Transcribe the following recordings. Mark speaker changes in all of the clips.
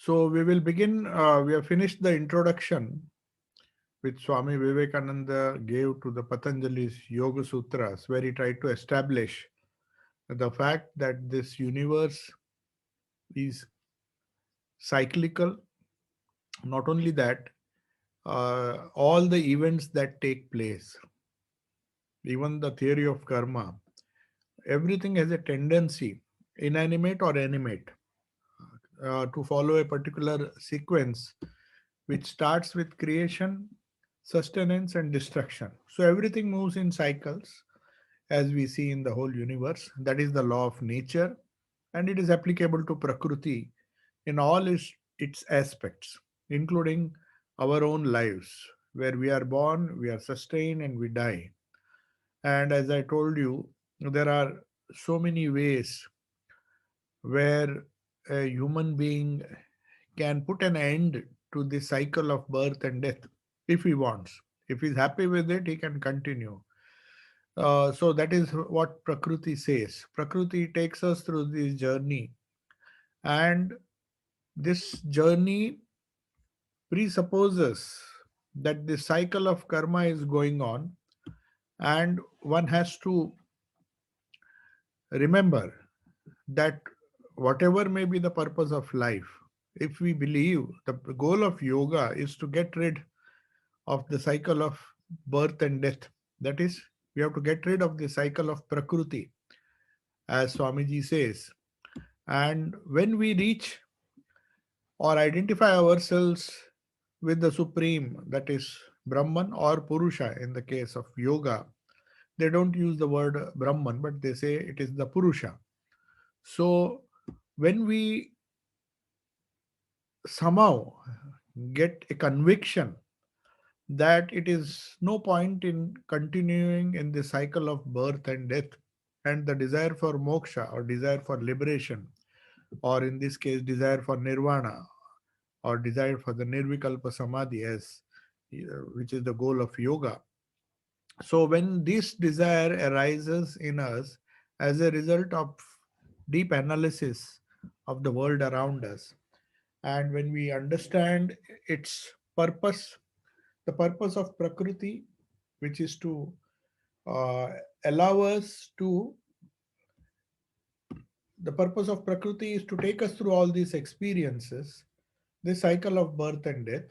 Speaker 1: So we will begin. We have finished the introduction which Swami Vivekananda gave to the Patanjali's Yoga Sutras, where he tried to establish the fact that this universe is cyclical. Not only that, all the events that take place, even the theory of karma, everything has a tendency, inanimate or animate, to follow a particular sequence which starts with creation, sustenance, and destruction. So everything moves in cycles as we see in the whole universe. That is the law of nature, and it is applicable to Prakriti in all its aspects, including our own lives, where we are born, we are sustained, and we die. And as I told you, there are so many ways where a human being can put an end to the cycle of birth and death if he wants. If he's happy with it, he can continue. So that is what Prakriti says. Prakriti takes us through this journey, and this journey presupposes that the cycle of karma is going on, and one has to remember that whatever may be the purpose of life, if we believe the goal of yoga is to get rid of the cycle of birth and death, that is, we have to get rid of the cycle of Prakriti, as Swamiji says. And when we reach or identify ourselves with the Supreme, that is Brahman or Purusha in the case of yoga, they don't use the word Brahman, but they say it is the Purusha. So when we somehow get a conviction that it is no point in continuing in the cycle of birth and death, and the desire for moksha or desire for liberation, or in this case desire for nirvana or desire for the nirvikalpa samadhi, as which is the goal of yoga. So when this desire arises in us as a result of deep analysis of the world around us, and when we understand its purpose, the purpose of Prakriti, which is to uh, allow us to, the purpose of Prakriti is to take us through all these experiences, this cycle of birth and death,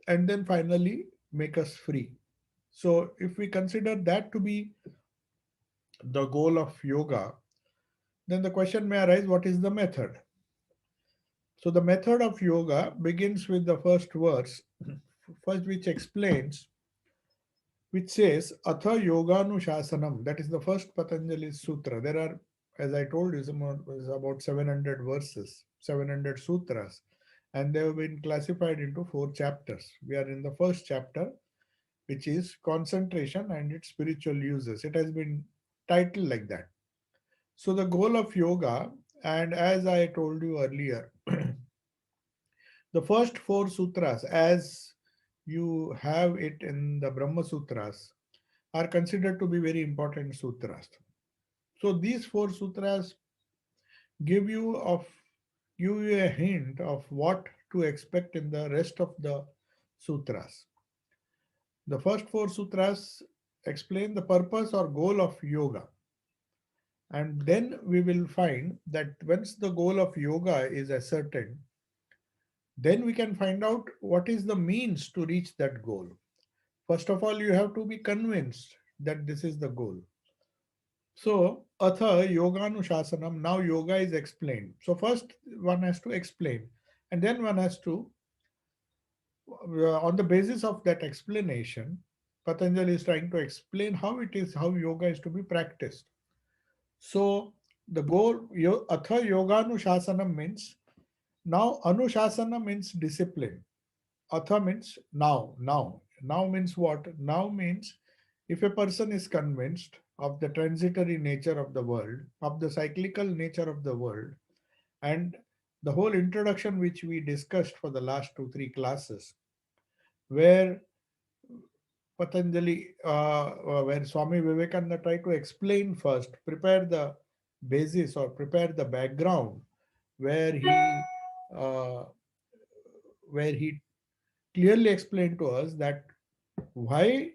Speaker 1: and then finally make us free. So, if we consider that to be the goal of yoga, then the question may arise, what is the method? So, the method of yoga begins with the first verse, first which explains, which says, Atha Yoganu Shasanam. That is the first Patanjali Sutra. There are, as I told you, is about 700 verses, 700 sutras, and they have been classified into four chapters. We are in the first chapter, which is concentration and its spiritual uses. It has been titled like that. So, the goal of yoga, and as I told you earlier, the first four sutras, as you have it in the Brahma Sutras, are considered to be very important sutras. So these four sutras give you of give you a hint of what to expect in the rest of the sutras. The first four sutras explain the purpose or goal of yoga. And then we will find that once the goal of yoga is ascertained, then we can find out what is the means to reach that goal. First of all, you have to be convinced that this is the goal. So, Atha Yoganushasanam, now yoga is explained. So, first one has to explain, and then one has to, on the basis of that explanation, Patanjali is trying to explain how it is, how yoga is to be practiced. So, the goal, Atha Yoganushasanam means, now Anushasana means discipline. Atha means now, now. Now means what? Now means if a person is convinced of the transitory nature of the world, of the cyclical nature of the world, and the whole introduction which we discussed for the last two, three classes, where where Swami Vivekananda tried to explain first, prepare the basis or prepare the background, where he uh, where he clearly explained to us that why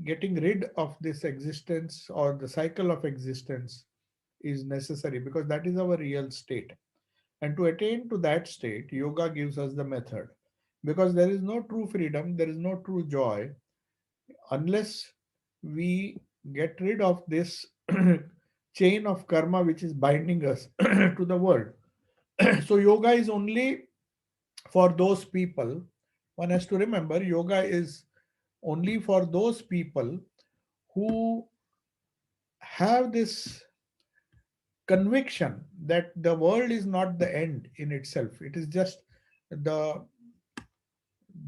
Speaker 1: getting rid of this existence or the cycle of existence is necessary, because that is our real state. And to attain to that state, yoga gives us the method. Because there is no true freedom, there is no true joy unless we get rid of this chain of karma which is binding us to the world. So, yoga is only for those people. One has to remember yoga is only for those people who have this conviction that the world is not the end in itself. It is just the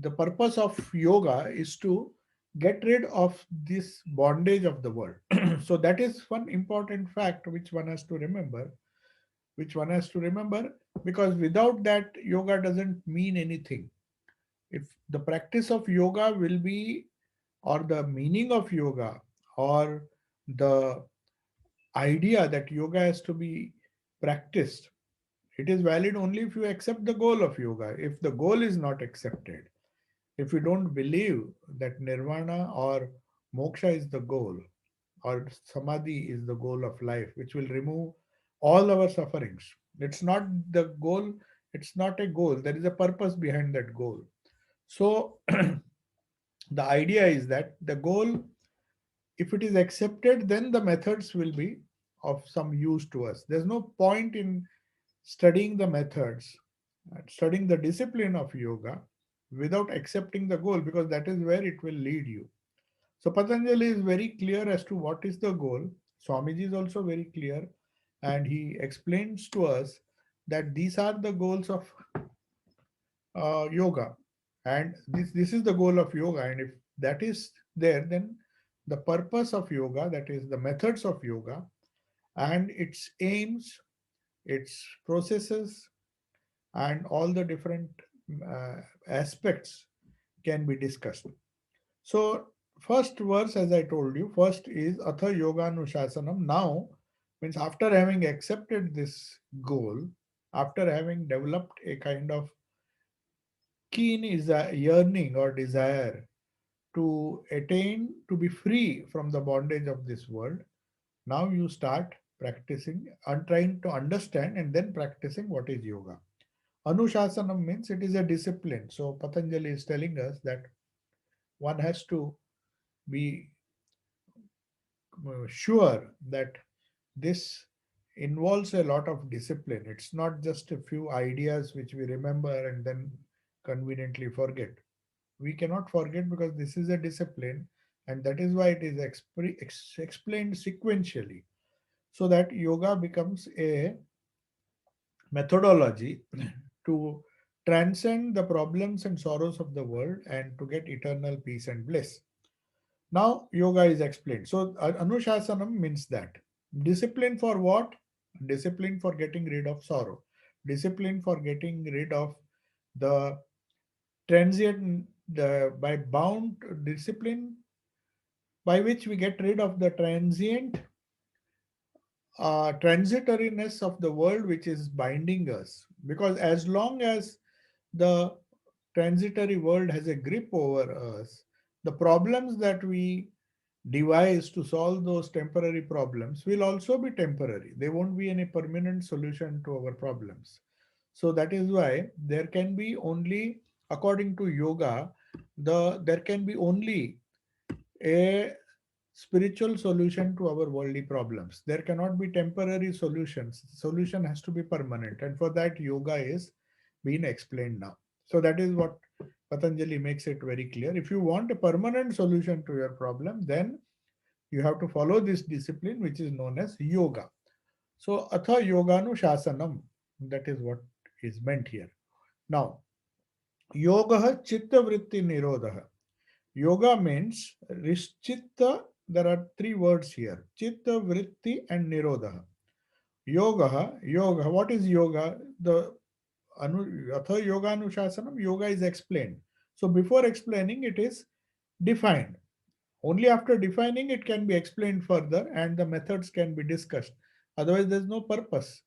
Speaker 1: the purpose of yoga is to get rid of this bondage of the world. So that is one important fact which one has to remember, because without that yoga doesn't mean anything. If the practice of yoga will be, or the meaning of yoga, or the idea that yoga has to be practiced, it is valid only if you accept the goal of yoga. If the goal is not accepted, if you don't believe that nirvana or moksha is the goal, or samadhi is the goal of life, which will remove all our sufferings, it's not the goal, it's not a goal, there is a purpose behind that goal. So, the idea is that the goal, if it is accepted, then the methods will be of some use to us. There's no point in studying the methods, studying the discipline of yoga without accepting the goal, because that is where it will lead you. So Patanjali is very clear as to what is the goal. Swamiji is also very clear, and he explains to us that these are the goals of yoga, and this is the goal of yoga. And if that is there, then the purpose of yoga, that is the methods of yoga and its aims, its processes, and all the different uh, aspects can be discussed. So, first verse, as I told you, first is Atha Yoga Nushasanam. Now, means after having accepted this goal, after having developed a kind of keen is a yearning or desire to attain, to be free from the bondage of this world, now you start practicing and trying to understand and then practicing what is yoga. Anushasanam means it is a discipline. So Patanjali is telling us that one has to be sure that this involves a lot of discipline. It's not just a few ideas which we remember and then conveniently forget. We cannot forget because this is a discipline, and that is why it is explained sequentially, so that yoga becomes a methodology to transcend the problems and sorrows of the world and to get eternal peace and bliss. Now, yoga is explained. So, Anushasanam means that. Discipline for what? Discipline for getting rid of sorrow. Discipline for getting rid of the transient, by bound discipline by which we get rid of the transient transitoriness of the world which is binding us. Because as long as the transitory world has a grip over us, the problems that we devise to solve those temporary problems will also be temporary. They won't be any permanent solution to our problems. So that is why there can be only, according to yoga, there can be only a spiritual solution to our worldly problems. There cannot be temporary solutions. Solution has to be permanent, and for that yoga is being explained now. So that is what Patanjali makes it very clear. If you want a permanent solution to your problem, then you have to follow this discipline which is known as yoga. So atha yoganu shasanam, that is what is meant here. Now, yoga chitta vritti nirodha. Yoga means Rishchitta. There are three words here: Chitta, Vritti, and Nirodha. Yoga. What is yoga? The Atha Yoga Anushasanam, yoga is explained. So before explaining, it is defined. Only after defining, it can be explained further and the methods can be discussed. Otherwise, there is no purpose.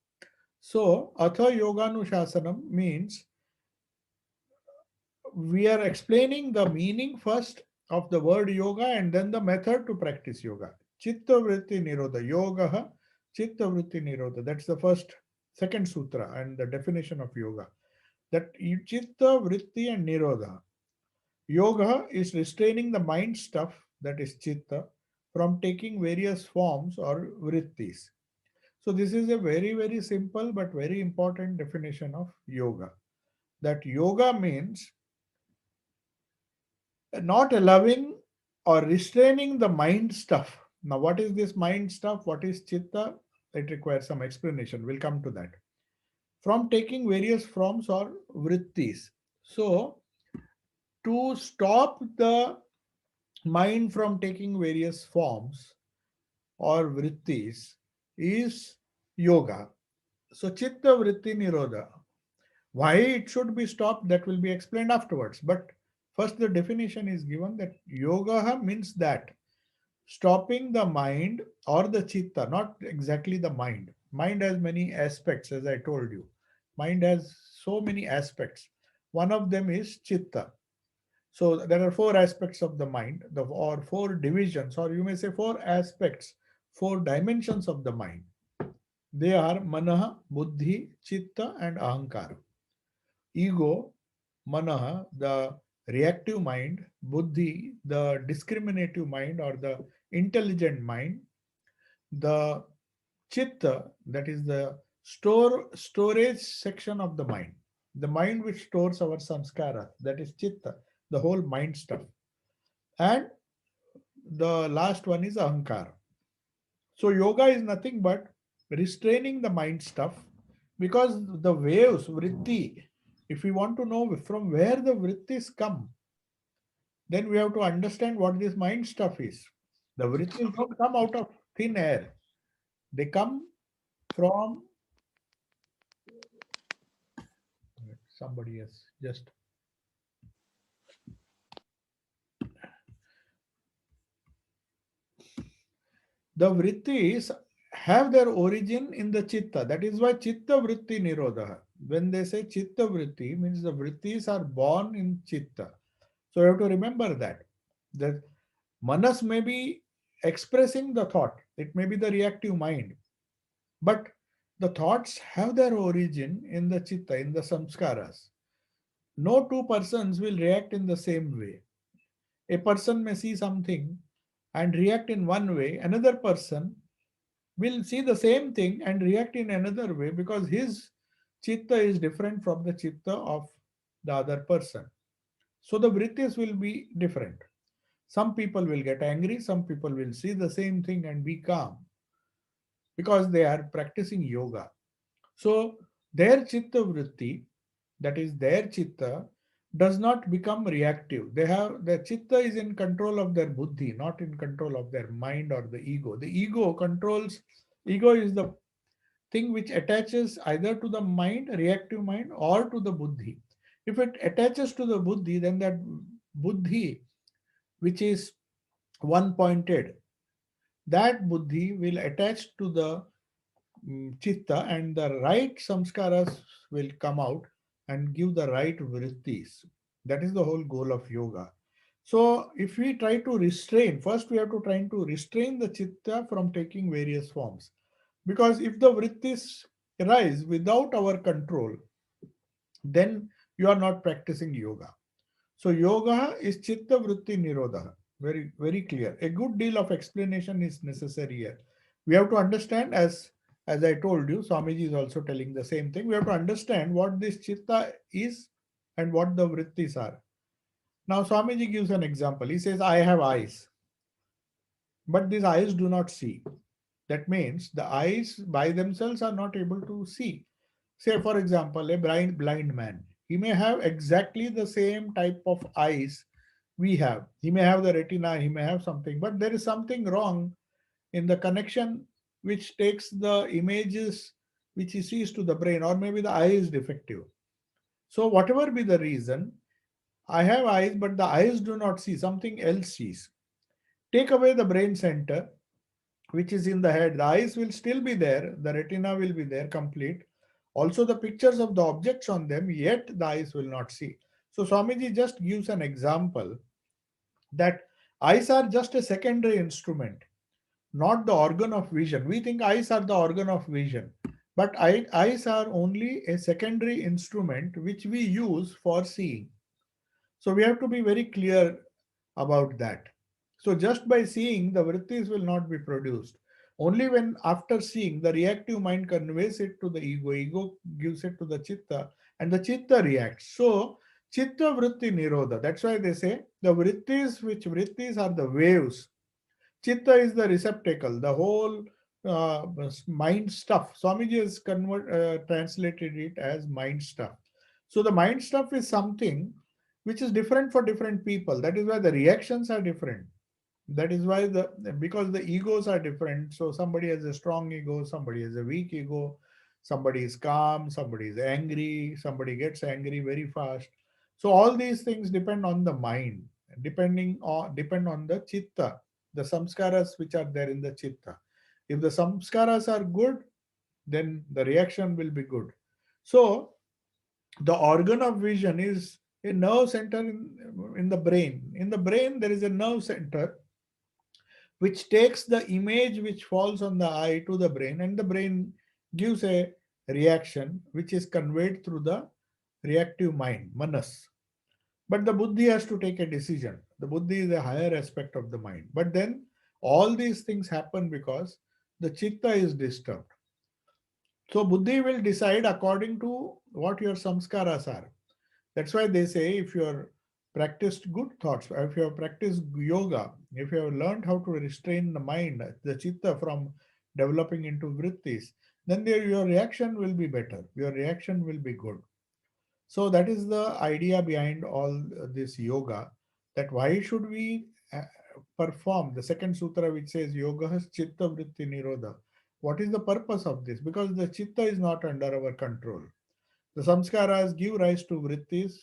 Speaker 1: So, Atha Yoganushasanam means we are explaining the meaning first of the word yoga and then the method to practice yoga. Chitta Vritti Nirodha. Yoga, Chitta Vritti Nirodha. That's the first, second sutra and the definition of yoga. That Chitta Vritti and Nirodha. Yoga is restraining the mind stuff, that is Chitta, from taking various forms or vrittis. So, this is a very, very simple but very important definition of yoga. That yoga means not allowing or restraining the mind stuff. Now, what is this mind stuff? What is chitta? It requires some explanation. We'll come to that. From taking various forms or vrittis. So, to stop the mind from taking various forms or vrittis is yoga. So, chitta vritti nirodha. Why it should be stopped, that will be explained afterwards. But first, the definition is given that yoga means that stopping the mind or the chitta, not exactly the mind. Mind has many aspects, as I told you. Mind has so many aspects. One of them is chitta. So there are four aspects of the mind, or four divisions, or you may say four aspects, four dimensions of the mind. They are manaha, buddhi, chitta, and ahankara. Ego, manaha, the reactive mind; buddhi, the discriminative mind or the intelligent mind; the chitta, that is the storage section of the mind which stores our samskara, that is chitta, the whole mind stuff. And the last one is ahankara. So yoga is nothing but restraining the mind stuff, because the waves, vritti, if we want to know from where the vrittis come, then we have to understand what this mind stuff is. The vrittis don't come out of thin air. They come from somebody else. Just the vrittis have their origin in the chitta. That is why chitta vritti nirodha. When they say chitta vritti, means the vrittis are born in chitta. So you have to remember that. The manas may be expressing the thought. It may be the reactive mind. But the thoughts have their origin in the chitta, in the samskaras. No two persons will react in the same way. A person may see something and react in one way, another person will see the same thing and react in another way, because his chitta is different from the chitta of the other person. So the vrittis will be different. Some people will get angry, some people will see the same thing and be calm, because they are practicing yoga. So their chitta vritti, that is their chitta, does not become reactive. They have their chitta is in control of their buddhi, not in control of their mind or the ego. The ego controls, ego is the thing which attaches either to the mind, reactive mind, or to the buddhi. If it attaches to the buddhi, then that buddhi, which is one pointed, that buddhi will attach to the chitta, and the right samskaras will come out and give the right vrittis. That is the whole goal of yoga. So if we try to restrain, first we have to try to restrain the chitta from taking various forms. Because if the vrittis arise without our control, then you are not practicing yoga. So yoga is chitta vritti nirodha. Very, very clear. A good deal of explanation is necessary here. We have to understand, as I told you, Swamiji is also telling the same thing. We have to understand what this chitta is and what the vrittis are. Now Swamiji gives an example. He says, I have eyes, but these eyes do not see. That means the eyes by themselves are not able to see. Say, for example, a blind man. He may have exactly the same type of eyes we have. He may have the retina, he may have something, but there is something wrong in the connection which takes the images which he sees to the brain, or maybe the eye is defective. So, whatever be the reason, I have eyes, but the eyes do not see, something else sees. Take away the brain center, which is in the head. The eyes will still be there, the retina will be there complete, Also the pictures of the objects on them, yet the eyes will not see. So Swamiji just gives an example that eyes are just a secondary instrument, not the organ of vision. We think eyes are the organ of vision, but eyes are only a secondary instrument which we use for seeing. So we have to be very clear about that. So just by seeing, the vrittis will not be produced. Only when after seeing, the reactive mind conveys it to the ego gives it to the chitta, and the chitta reacts. So chitta vritti nirodha. That's why they say the vrittis, which vrittis are the waves. Chitta is the receptacle, the whole mind stuff. Swamiji has translated it as mind stuff. So the mind stuff is something which is different for different people. That is why the reactions are different. That is why the because the egos are different. So somebody has a strong ego, somebody has a weak ego, somebody is calm, somebody is angry, somebody gets angry very fast. So all these things depend on the mind, depend on the chitta, the samskaras which are there in the chitta. If the samskaras are good, then the reaction will be good. So the organ of vision is a nerve center in the brain. In the brain, there is a nerve center which takes the image which falls on the eye to the brain, and the brain gives a reaction which is conveyed through the reactive mind, manas. But the buddhi has to take a decision. The buddhi is a higher aspect of the mind. But then all these things happen because the chitta is disturbed. So buddhi will decide according to what your samskaras are. That's why they say if you are practiced good thoughts, if you have practiced yoga, if you have learned how to restrain the mind, the chitta from developing into vrittis, then your reaction will be better. Your reaction will be good. So that is the idea behind all this yoga. That why should we perform the second sutra which says yoga has chitta vritti nirodha. What is the purpose of this? Because the chitta is not under our control. The samskaras give rise to vrittis.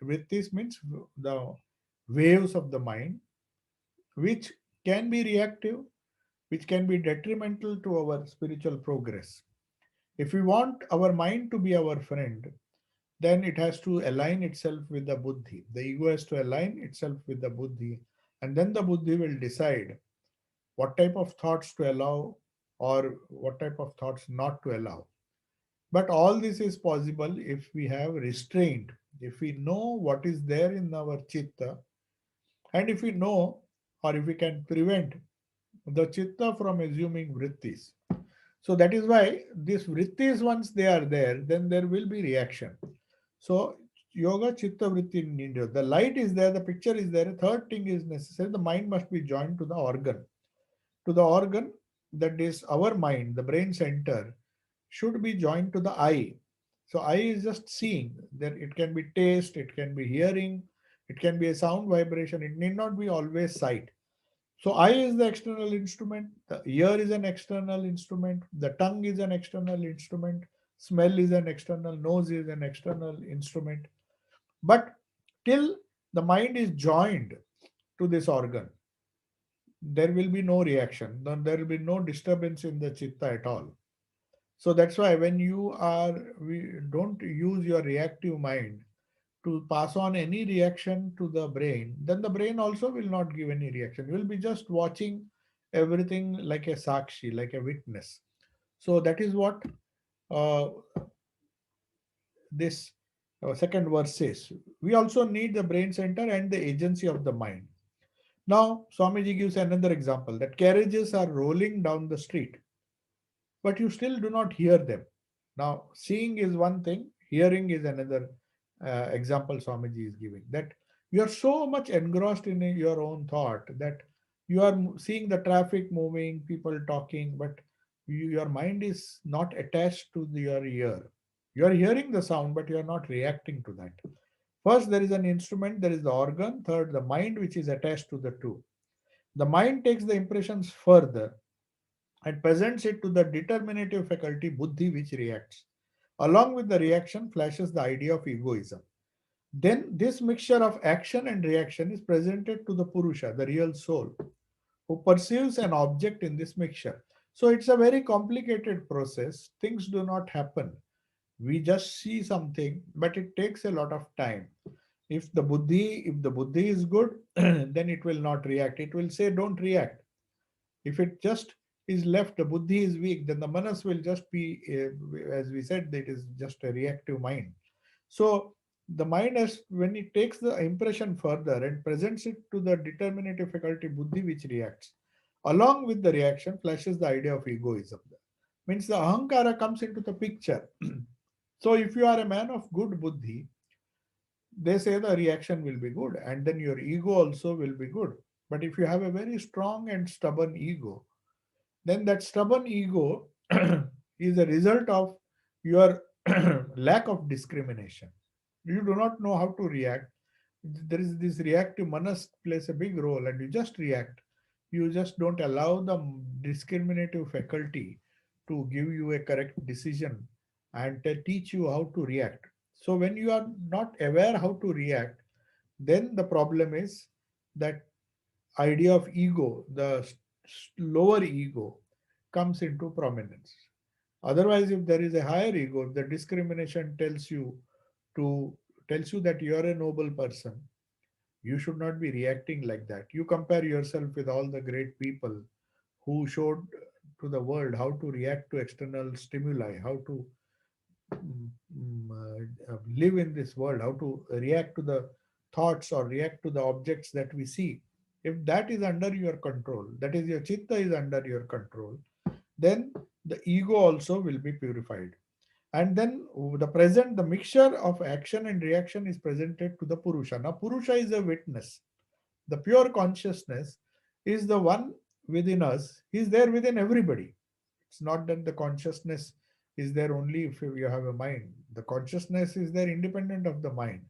Speaker 1: Vrittis means the waves of the mind, which can be reactive, which can be detrimental to our spiritual progress. If we want our mind to be our friend, then it has to align itself with the buddhi. The ego has to align itself with the buddhi, and then the buddhi will decide what type of thoughts to allow or what type of thoughts not to allow. But all this is possible if we have restraint, if we know what is there in our chitta, and if we know or if we can prevent the chitta from assuming vrittis. So that is why these vrittis, once they are there, then there will be reaction. So yoga chitta vritti nidya. The light is there, the picture is there. Third thing is necessary. The mind must be joined to the organ. To the organ that is our mind, the brain center, should be joined to the eye. So eye is just seeing. There it can be taste, it can be hearing, it can be a sound vibration. It need not be always sight. So eye is the external instrument, the ear is an external instrument, the tongue is an external instrument, smell is an external, nose is an external instrument. But till the mind is joined to this organ, there will be no reaction. Then there will be no disturbance in the chitta at all. So that's why when we don't use your reactive mind to pass on any reaction to the brain, then the brain also will not give any reaction. You will be just watching everything like a sakshi, like a witness. So that is what uh, this second verse says. We also need the brain center and the agency of the mind. Now, Swamiji gives another example that carriages are rolling down the street, but you still do not hear them. Now, seeing is one thing, hearing is another example Swamiji is giving. That you are so much engrossed in your own thought that you are seeing the traffic moving, people talking, but your mind is not attached to your ear. You are hearing the sound, but you are not reacting to that. First, there is an instrument, there is the organ. Third, the mind, which is attached to the two. The mind takes the impressions further and presents it to the determinative faculty buddhi, which reacts. Along with the reaction flashes the idea of egoism. Then this mixture of action and reaction is presented to the Purusha, the real soul, who perceives an object in this mixture. So it's a very complicated process. Things do not happen. We just see something, but it takes a lot of time. If the buddhi is good, then it will not react. It will say don't react. If it just is left, the buddhi is weak, then the manas will just be, as we said, that is just a reactive mind. So the mind has, when it takes the impression further and presents it to the determinative faculty buddhi, which reacts. Along with the reaction flashes the idea of egoism. Means the ahankara comes into the picture. So if you are a man of good buddhi, they say the reaction will be good, and then your ego also will be good. But if you have a very strong and stubborn ego, then that stubborn ego is a result of your lack of discrimination. You do not know how to react. There is this reactive manas plays a big role, and you just react. You just don't allow the discriminative faculty to give you a correct decision and teach you how to react. So when you are not aware how to react, then the problem is that idea of ego, the lower ego, comes into prominence. Otherwise, if there is a higher ego, if the discrimination to tells you that you are a noble person, you should not be reacting like that. You compare yourself with all the great people who showed to the world how to react to external stimuli, how to live in this world, how to react to the thoughts or react to the objects that we see. If that is under your control, that is your chitta is under your control, then the ego also will be purified. And then the mixture of action and reaction is presented to the Purusha. Now, Purusha is a witness. The pure consciousness is the one within us, is there within everybody. It's not that the consciousness is there only if you have a mind. The consciousness is there independent of the mind.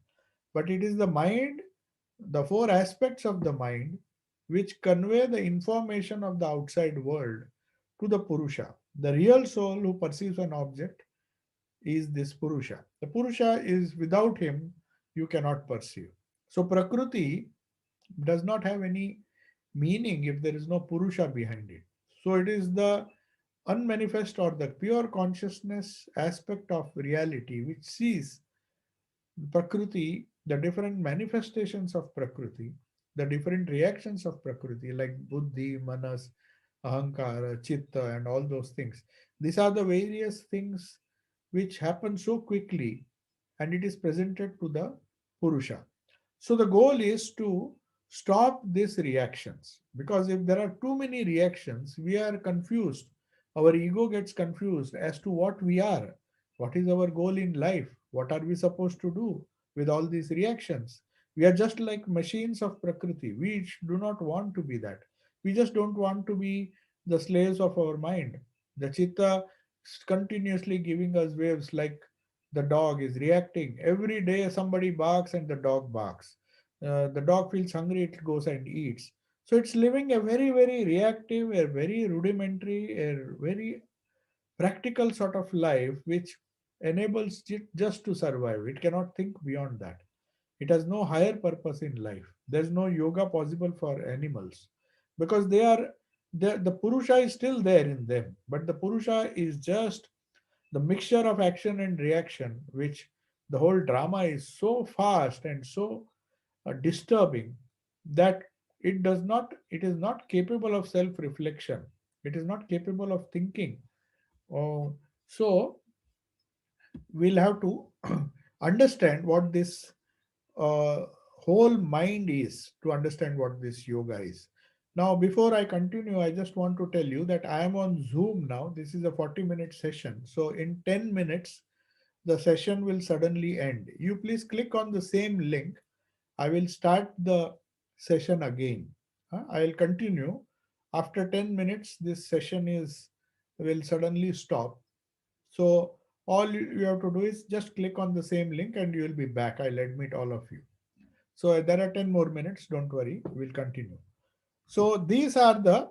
Speaker 1: But it is the mind, the four aspects of the mind, which convey the information of the outside world to the Purusha. The real soul who perceives an object is this Purusha. The Purusha is without him, you cannot perceive. So Prakriti does not have any meaning if there is no Purusha behind it. So it is the unmanifest or the pure consciousness aspect of reality which sees Prakriti, the different manifestations of Prakriti, the different reactions of Prakriti, like Buddhi, Manas, Ahankara, Chitta, and all those things. These are the various things which happen so quickly, and it is presented to the Purusha. So the goal is to stop these reactions, because if there are too many reactions, we are confused. Our ego gets confused as to what we are, what is our goal in life, what are we supposed to do with all these reactions. We are just like machines of Prakriti. We do not want to be that. We just don't want to be the slaves of our mind. The Chitta is continuously giving us waves, like the dog is reacting. Every day somebody barks and the dog barks. The dog feels hungry, it goes and eats. So it's living a very, very reactive, a very rudimentary, a very practical sort of life which enables it just to survive. It cannot think beyond that. It has no higher purpose in life. There's no yoga possible for animals because the Purusha is still there in them, but the Purusha is just the mixture of action and reaction, which the whole drama is so fast and so disturbing that it is not capable of self reflection. It is not capable of thinking. Oh, so we'll have to understand what this uh, whole mind is to understand what this yoga is. Now, before I continue, I just want to tell you that I am on Zoom now. This is a 40-minute session. So, in 10 minutes, the session will suddenly end. You please click on the same link. I will start the session again. I'll continue. After 10 minutes, this session is will suddenly stop. So all you have to do is just click on the same link and you will be back. I'll admit all of you. So there are 10 more minutes. Don't worry. We'll continue. So these are the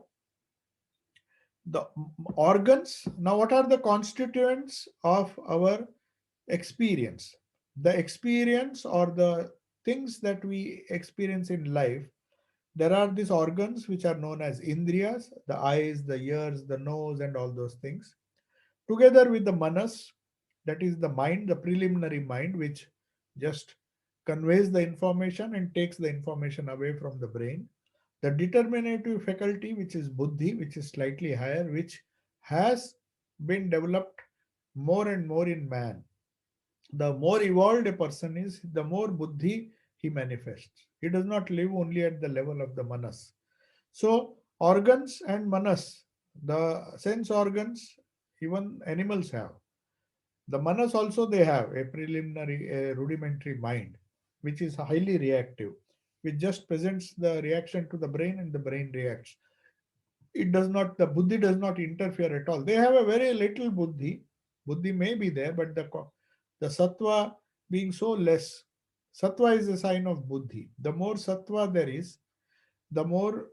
Speaker 1: organs. Now, what are the constituents of our experience? The experience or the things that we experience in life, there are these organs which are known as indriyas, the eyes, the ears, the nose, and all those things. Together with the manas, that is the mind, the preliminary mind, which just conveys the information and takes the information away from the brain. The determinative faculty, which is buddhi, which is slightly higher, which has been developed more and more in man. The more evolved a person is, the more buddhi he manifests. He does not live only at the level of the manas. So, organs and manas, the sense organs, even animals have. The manas also they have a preliminary, a rudimentary mind, which is highly reactive, which just presents the reaction to the brain and the brain reacts. It does not, the buddhi does not interfere at all. They have a very little buddhi. Buddhi may be there, but the sattva being so less, sattva is a sign of buddhi. The more sattva there is, the more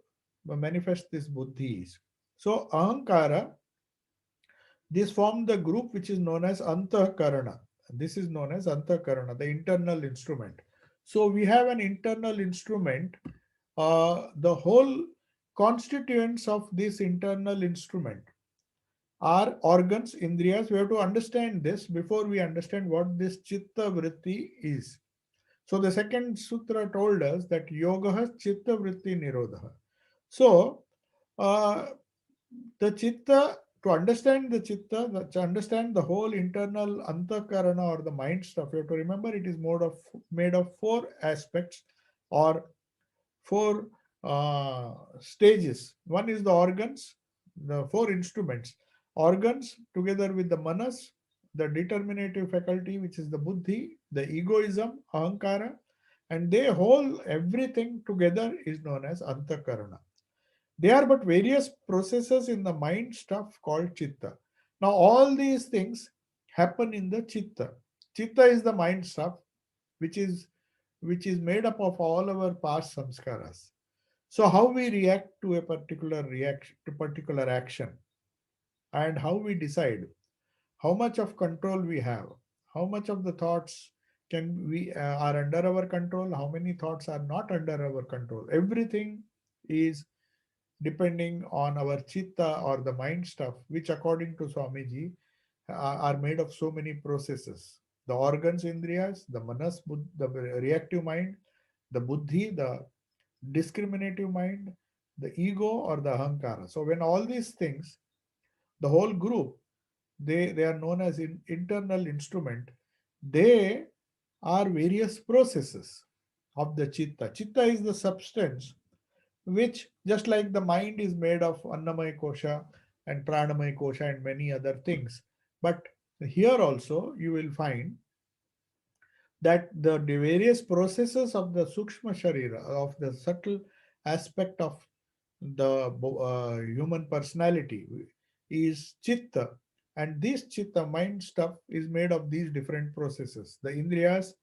Speaker 1: manifest this buddhi is. So ahankara, this form the group which is known as antahkarana. This is known as antahkarana, the internal instrument. So we have an internal instrument. The whole constituents of this internal instrument are organs, indriyas. We have to understand this before we understand what this chitta vritti is. So the second sutra told us that yoga chitta vritti nirodha. So uh, the chitta, to understand the chitta, to understand the whole internal antakarana or the mind stuff, you have to remember it is made of four aspects or four stages. One is the organs, the four instruments. Organs together with the manas, the determinative faculty, which is the buddhi, the egoism, ahankara, and they hold everything together is known as antakarana. They are but various processes in the mind stuff called chitta. Now, all these things happen in the chitta. Chitta is the mind stuff, which is which is made up of all our past samskaras. So, how we react to a particular reaction, to particular action, and how we decide how much of control we have, how much of the thoughts can we are under our control, how many thoughts are not under our control. Everything is depending on our chitta or the mind stuff, which according to Swamiji are made of so many processes. The organs, indriyas, the manas, the reactive mind, the buddhi, the discriminative mind, the ego or the ahankara. So when all these things, the whole group, they are known as internal instrument. They are various processes of the chitta. Chitta is the substance which, just like the mind is made of annamaya kosha and pranamaya kosha and many other things, but here also you will find that the various processes of the sukshma sharira, of the subtle aspect of the human personality, is chitta, and this chitta mind stuff is made of these different processes: the indriyas,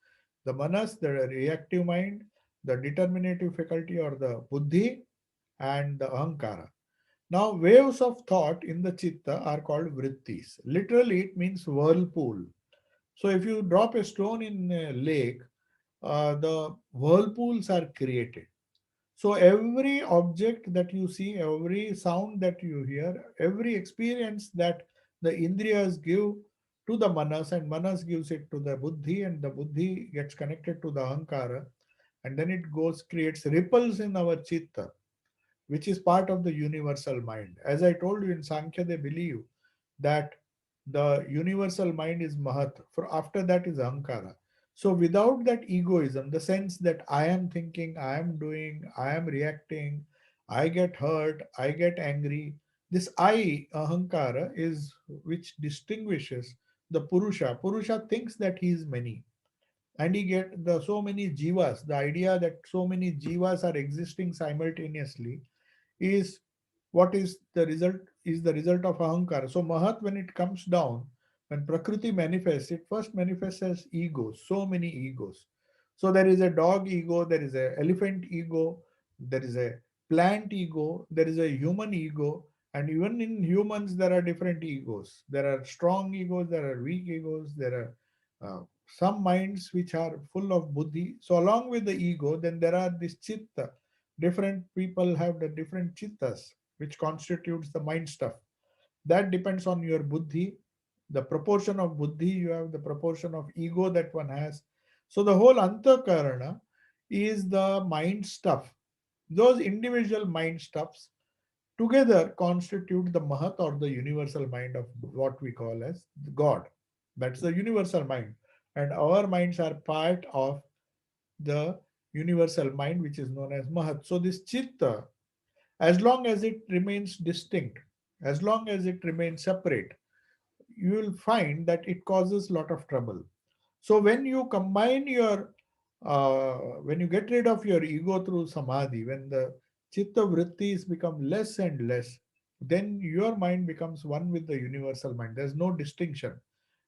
Speaker 1: the manas, the reactive mind, the determinative faculty or the buddhi, and the ahankara. Now, waves of thought in the chitta are called vrittis. Literally, it means whirlpool. So, if you drop a stone in a lake, the whirlpools are created. So, every object that you see, every sound that you hear, every experience that the indriyas give to the manas, and manas gives it to the buddhi, and the buddhi gets connected to the ahankara, and then it goes, creates ripples in our chitta, which is part of the universal mind. As I told you in Sankhya, they believe that the universal mind is Mahat. For after that is Ahankara. So without that egoism, the sense that I am thinking, I am doing, I am reacting, I get hurt, I get angry, this I, Ahankara, is which distinguishes the Purusha. Purusha thinks that he is many. And he get the so many jivas, the idea that so many jivas are existing simultaneously is what is the result of ahankara. So mahat, when it comes down, when prakriti manifests, it first manifests as egos, so many egos. So there is a dog ego, there is a elephant ego, there is a plant ego, there is a human ego, and even in humans there are different egos. There are strong egos, there are weak egos, there are some minds which are full of buddhi. So along with the ego, then there are this chitta. Different people have the different chittas, which constitutes the mind stuff. That depends on your buddhi, the proportion of buddhi, you have the proportion of ego that one has. So the whole antakarana is the mind stuff. Those individual mind stuffs together constitute the Mahat or the universal mind of what we call as God. That's the universal mind. And our minds are part of the universal mind, which is known as Mahat. So this Chitta, as long as it remains distinct, as long as it remains separate, you will find that it causes a lot of trouble. So when you combine your, when you get rid of your ego through samadhi, when the chitta vrittis become less and less, then your mind becomes one with the universal mind. There's no distinction.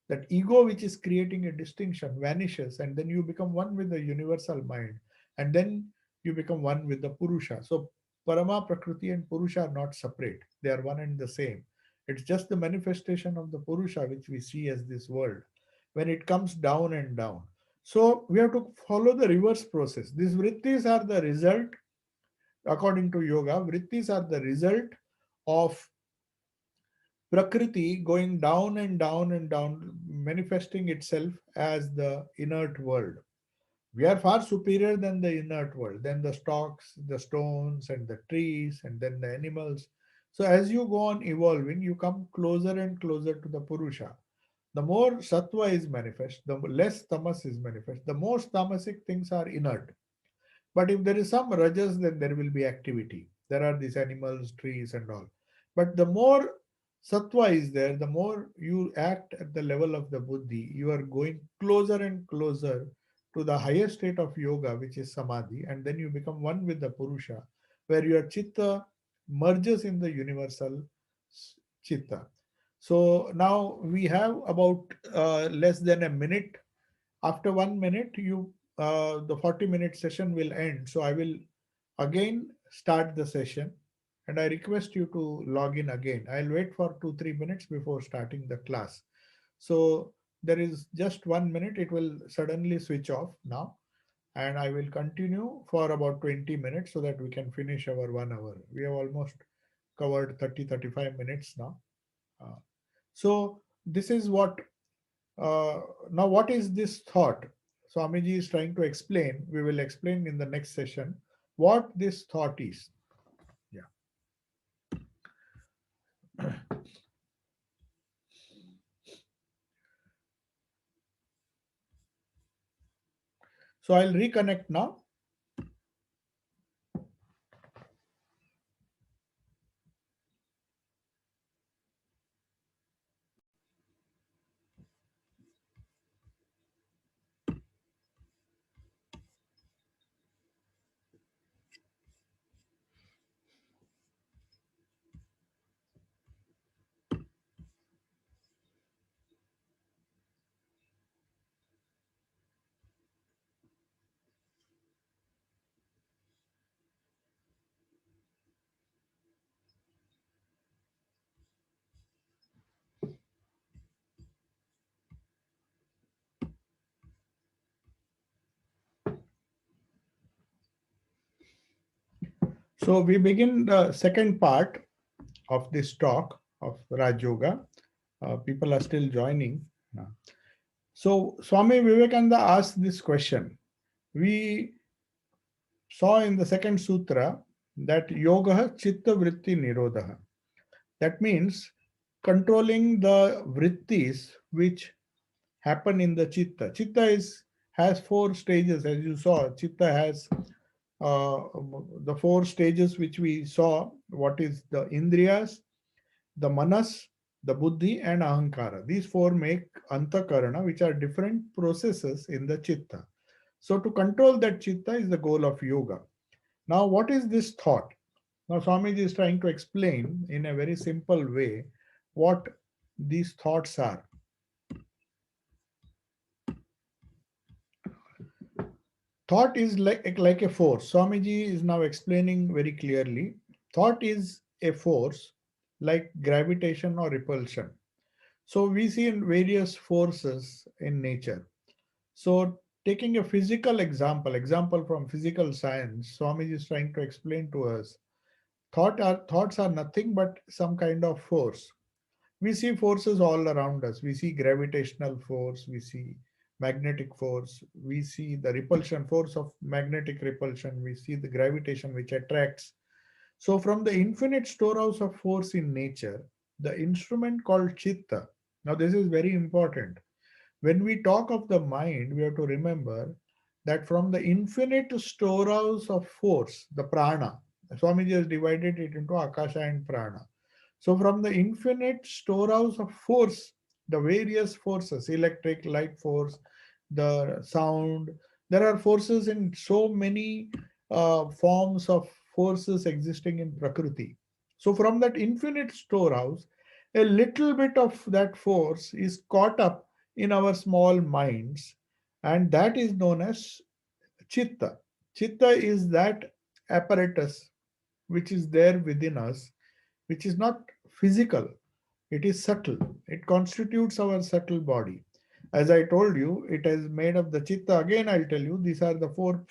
Speaker 1: That ego which is creating a distinction vanishes, and then you become one with the universal mind, and then you become one with the Purusha. So Parama, Prakriti, and Purusha are not separate, they are one and the same. It's just the manifestation of the Purusha which we see as this world when it comes down and down. So we have to follow the reverse process. These vrittis are the result, according to yoga, vrittis are the result of Prakriti going down and down and down, manifesting itself as the inert world. We are far superior than the inert world, than the stocks, the stones, and the trees, and then the animals. So as you go on evolving, you come closer and closer to the Purusha. The more sattva is manifest, the less tamas is manifest. The most tamasic things are inert. But if there is some rajas, then there will be activity. There are these animals, trees, and all. But the more sattva is there, the more you act at the level of the buddhi, you are going closer and closer to the higher state of yoga, which is samadhi, and then you become one with the Purusha, where your chitta merges in the universal chitta. So now we have about less than a minute. After 1 minute, you the 40-minute session will end. So I will again start the session, and I request you to log in again. I'll wait for 2-3 minutes before starting the class. So there is just 1 minute. It will suddenly switch off now, and I will continue for about 20 minutes so that we can finish our 1 hour. We have almost covered 30-35 minutes now. Uh, so this is what now, what is this thought? Swamiji is trying to explain. We will explain in the next session what this thought is. Yeah. So I'll reconnect now. So we begin the second part of this talk of Raj Yoga. People are still joining. So Swami Vivekananda asked this question. We saw in the second sutra that yoga chitta vritti nirodha. That means controlling the vrittis which happen in the chitta. Chitta is has four stages, as you saw. Chitta has uh, the four stages which we saw. What is the indriyas, the manas, the buddhi, and ahankara. These four make antakarana, which are different processes in the chitta. So to control that chitta is the goal of yoga. Now, what is this thought? Now, Swamiji is trying to explain in a very simple way what these thoughts are. Thought is like a force. Swamiji is now explaining very clearly. Thought is a force like gravitation or repulsion. So we see in various forces in nature. So taking a physical example from physical science, Swamiji is trying to explain to us thoughts are nothing but some kind of force. We see forces all around us. We see gravitational force, we see magnetic force, we see the repulsion force of magnetic repulsion, we see the gravitation which attracts. So, from the infinite storehouse of force in nature, the instrument called chitta. Now, this is very important. When we talk of the mind, we have to remember that from the infinite storehouse of force, the prana, Swamiji has divided it into Akasha and Prana. So, from the infinite storehouse of force, the various forces, electric, light force, the sound, there are forces in so many forms of forces existing in Prakriti. So, from that infinite storehouse, a little bit of that force is caught up in our small minds, and that is known as chitta. Chitta is that apparatus which is there within us, which is not physical, it is subtle. It constitutes our subtle body. As I told you, it is made of the chitta. Again, I'll tell you, these are the four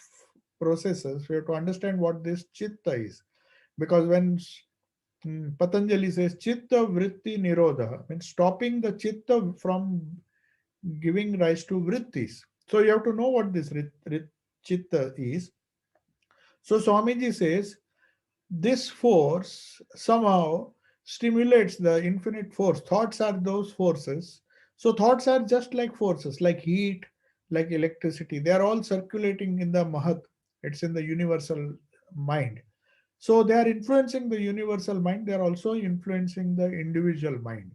Speaker 1: processes. We have to understand what this chitta is. Because when Patanjali says chitta vritti nirodha, means stopping the chitta from giving rise to vrittis. So you have to know what this chitta is. So Swamiji says this force somehow stimulates the infinite force. Thoughts are those forces. So thoughts are just like forces, like heat, like electricity. They are all circulating in the Mahat. It's in the universal mind. So they are influencing the universal mind. They are also influencing the individual mind.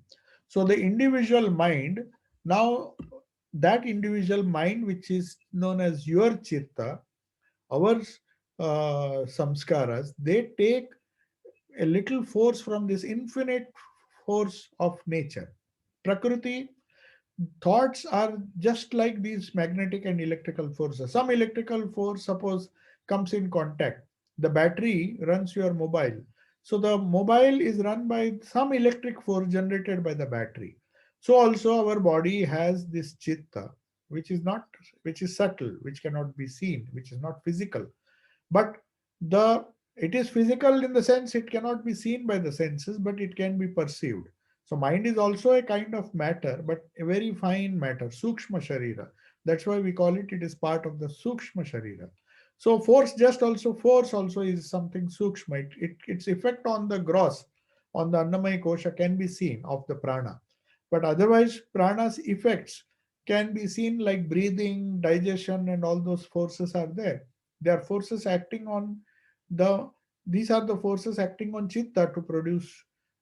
Speaker 1: So the individual mind, now that individual mind, which is known as your chitta, our samskaras, they take a little force from this infinite force of nature. Prakriti, thoughts are just like these magnetic and electrical forces. Some electrical force, suppose, comes in contact. The battery runs your mobile. So the mobile is run by some electric force generated by the battery. So also our body has this chitta, which is not, which is subtle, which cannot be seen, which is not physical, but the it is physical in the sense it cannot be seen by the senses, but it can be perceived. So mind is also a kind of matter, but a very fine matter, sukshma sharira. That's why we call it, it is part of the sukshma sharira. So force also is something sukshma. Its effect on the gross, on the annamaya kosha, can be seen of the prana, but otherwise prana's effects can be seen like breathing, digestion, and all those forces are there. They are forces acting on the, these are the forces acting on chitta to produce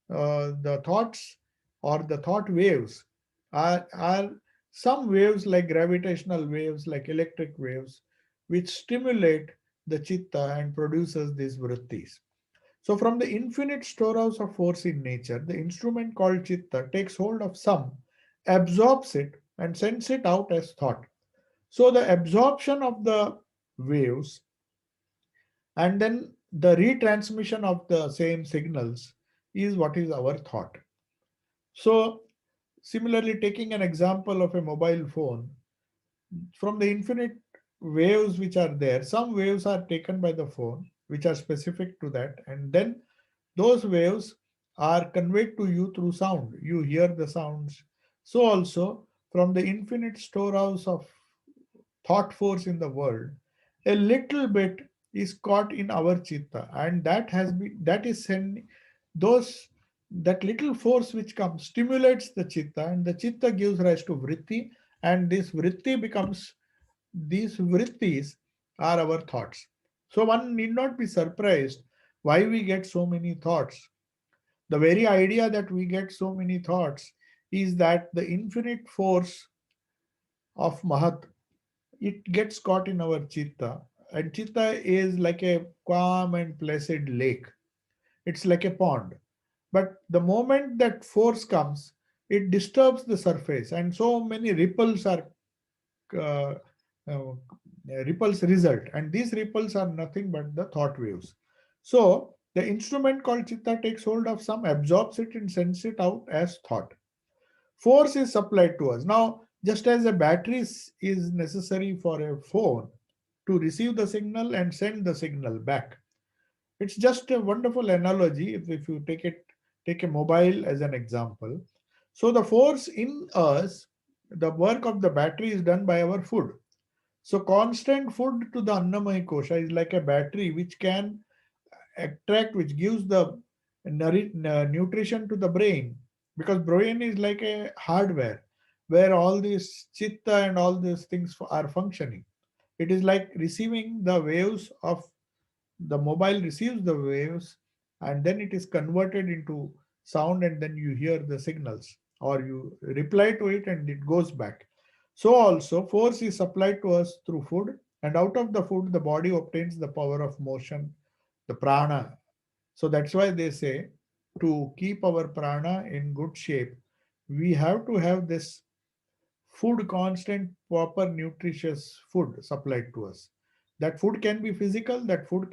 Speaker 1: the thoughts, or the thought waves are some waves like gravitational waves, like electric waves, which stimulate the chitta and produces these vrittis. So from the infinite storehouse of force in nature, the instrument called chitta takes hold of some, absorbs it, and sends it out as thought. So the absorption of the waves and then the retransmission of the same signals is what is our thought. So similarly, taking an example of a mobile phone, from the infinite waves which are there, some waves are taken by the phone which are specific to that, and then those waves are conveyed to you through sound. You hear the sounds. So also from the infinite storehouse of thought force in the world, a little bit is caught in our chitta, and that is sending those, that little force which comes stimulates the chitta, and the chitta gives rise to vritti, and this vritti becomes, these vrittis are our thoughts. So one need not be surprised why we get so many thoughts. The very idea that we get so many thoughts is that the infinite force of Mahat, it gets caught in our chitta, and chitta is like a calm and placid lake. It's like a pond, but the moment that force comes, it disturbs the surface, and so many ripples are uh, uh, ripples result, and these ripples are nothing but the thought waves. So the instrument called chitta takes hold of some, absorbs it, and sends it out as thought. Force is supplied to us. Now, just as a battery is necessary for a phone to receive the signal and send the signal back, it's just a wonderful analogy. If you take a mobile as an example, So the force in us, the work of the battery is done by our food. So constant food to the Annamaya kosha is like a battery which can extract, which gives the nutrition to the brain, because brain is like a hardware where all these chitta and all these things are functioning. It is like receiving the waves of the mobile, receives the waves, and then it is converted into sound, and then you hear the signals or you reply to it and it goes back. So also force is supplied to us through food, and out of the food the body obtains the power of motion, the prana. So that's why they say, to keep our prana in good shape, we have to have this food, constant, proper, nutritious food supplied to us. That food can be physical, uh, that food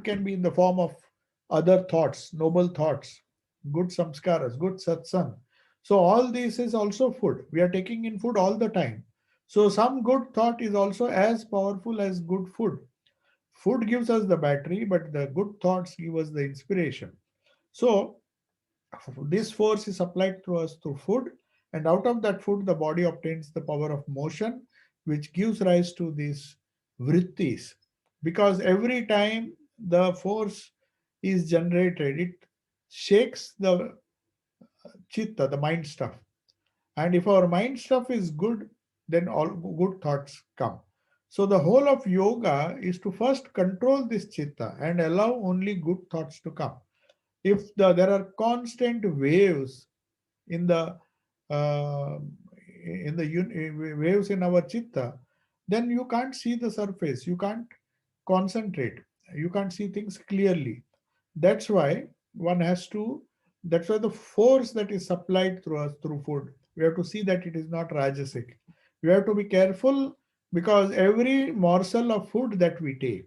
Speaker 1: can be in the form of other thoughts, noble thoughts, good samskaras, good satsang. So all this is also food. We are taking in food all the time. So some good thought is also as powerful as good food. Food gives us the battery, but the good thoughts give us the inspiration. So this force is applied to us through food, and out of that food, the body obtains the power of motion, which gives rise to these vrittis. Because every time the force is generated, it shakes the chitta, the mind stuff. And if our mind stuff is good, then all good thoughts come. So the whole of yoga is to first control this chitta and allow only good thoughts to come. If there are constant waves in the uh, waves in our chitta, then you can't see the surface, you can't concentrate, you can't see things clearly. That's why one has to, that's why the force that is supplied through us through food, we have to see that it is not rajasic. We have to be careful, because every morsel of food that we take,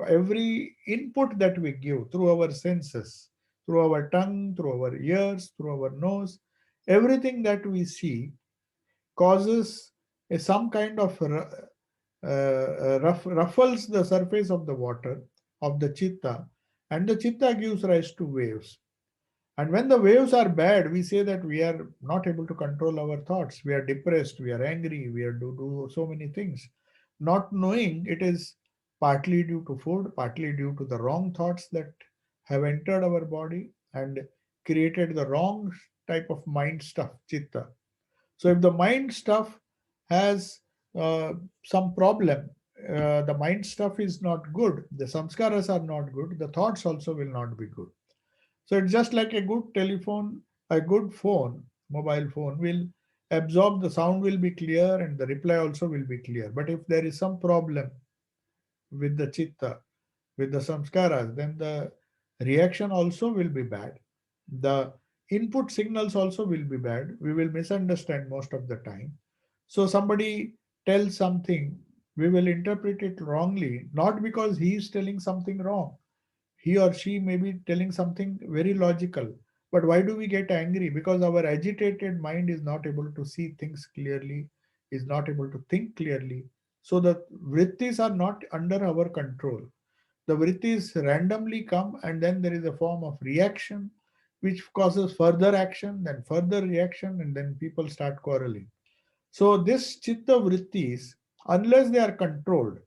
Speaker 1: every input that we give through our senses, through our tongue, through our ears, through our nose, everything that we see causes some kind of ruffles the surface of the water, of the chitta, and the chitta gives rise to waves. And when the waves are bad, we say that we are not able to control our thoughts. We are depressed, we are angry, we are do so many things. Not knowing it is partly due to food, partly due to the wrong thoughts that have entered our body and created the wrong type of mind stuff, chitta. So if the mind stuff has some problem, the mind stuff is not good, the samskaras are not good, the thoughts also will not be good. So it's just like a good telephone, a good phone, mobile phone will absorb, the sound will be clear and the reply also will be clear. But if there is some problem with the chitta, with the samskaras, then the reaction also will be bad. The input signals also will be bad. We will misunderstand most of the time. So somebody tells something, we will interpret it wrongly, not because he is telling something wrong, he or she may be telling something very logical. But why do we get angry? Because our agitated mind is not able to see things clearly, is not able to think clearly. So the vrittis are not under our control. The vrittis randomly come, and then there is a form of reaction which causes further action, then further reaction, and then people start quarreling. So this chitta vrittis, unless they are controlled,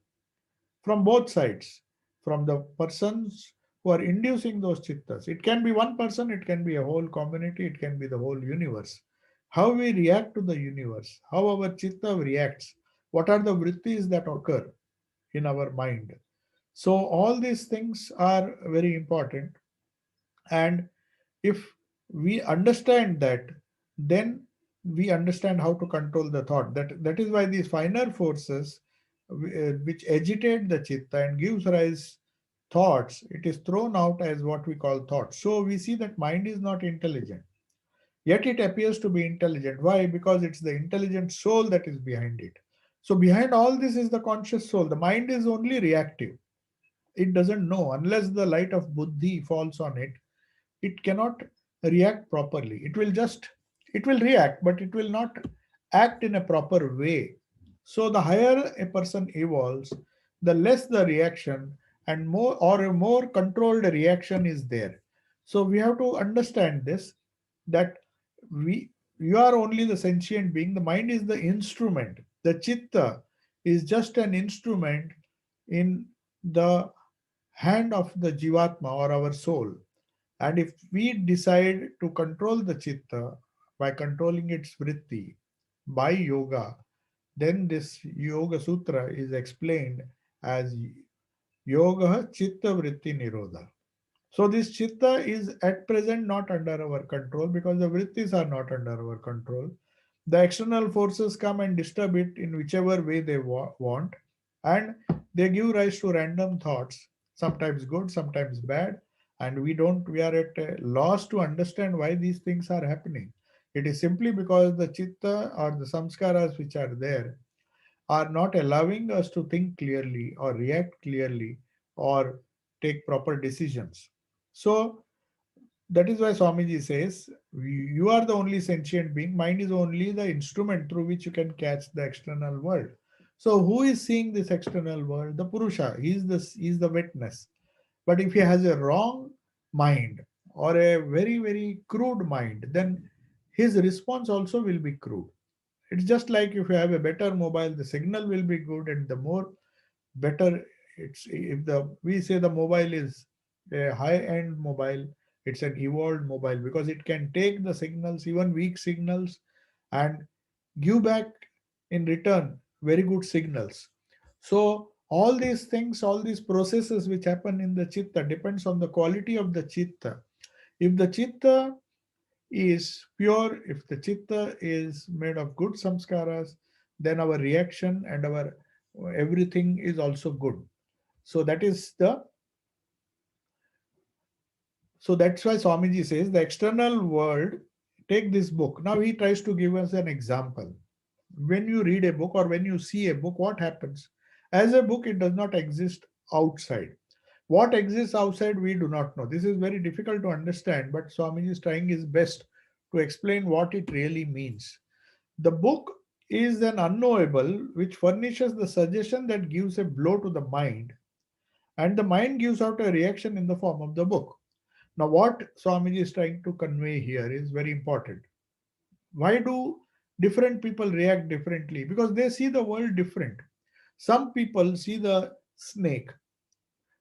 Speaker 1: from both sides, from the persons who are inducing those chittas. It can be one person, it can be a whole community, it can be the whole universe. How we react to the universe, how our chitta reacts, what are the vrittis that occur in our mind. So, all these things are very important. And if we understand that, then we understand how to control the thought. That is why these finer forces, which agitate the chitta and gives rise thoughts, it is thrown out as what we call thoughts. So we see that mind is not intelligent, yet it appears to be intelligent. Why? Because it's the intelligent soul that is behind it. So behind all this is the conscious soul. The mind is only reactive. It doesn't know. Unless the light of buddhi falls on it, it cannot react properly. It will react, but it will not act in a proper way. So the higher a person evolves, the less the reaction, and more or a more controlled reaction is there. So we have to understand this, that we you are only the sentient being. The mind is the instrument. The chitta is just an instrument in the hand of the jivatma or our soul. And if we decide to control the chitta by controlling its vritti by yoga, then this Yoga Sutra is explained as Yoga Chitta Vritti Nirodha. So this chitta is at present not under our control because the vrittis are not under our control. The external forces come and disturb it in whichever way they want, and they give rise to random thoughts, sometimes good, sometimes bad, and we are at a loss to understand why these things are happening. It is simply because the chitta or the samskaras which are there are not allowing us to think clearly or react clearly or take proper decisions. So that is why Swamiji says, you are the only sentient being. Mind is only the instrument through which you can catch the external world. So who is seeing this external world? The Purusha. He is the witness. But if he has a wrong mind or a very, very crude mind, then his response also will be crude. It's just like if you have a better mobile, the signal will be good, and the more better it's, if the we say the mobile is a high-end mobile, it's an evolved mobile because it can take the signals, even weak signals, and give back in return very good signals. So all these things, all these processes which happen in the chitta depends on the quality of the chitta. If the chitta is pure, if the chitta is made of good samskaras, then our reaction and our everything is also good. So that is the so that's why Swamiji says the external world. Take this book. Now he tries to give us an example. When you read a book or when you see a book, what happens? As a book, it does not exist outside. What exists outside, we do not know. This is very difficult to understand, but Swamiji is trying his best to explain what it really means. The book is an unknowable which furnishes the suggestion that gives a blow to the mind, and the mind gives out a reaction in the form of the book. Now, what Swamiji is trying to convey here is very important. Why do different people react differently? Because they see the world different. Some people see the snake,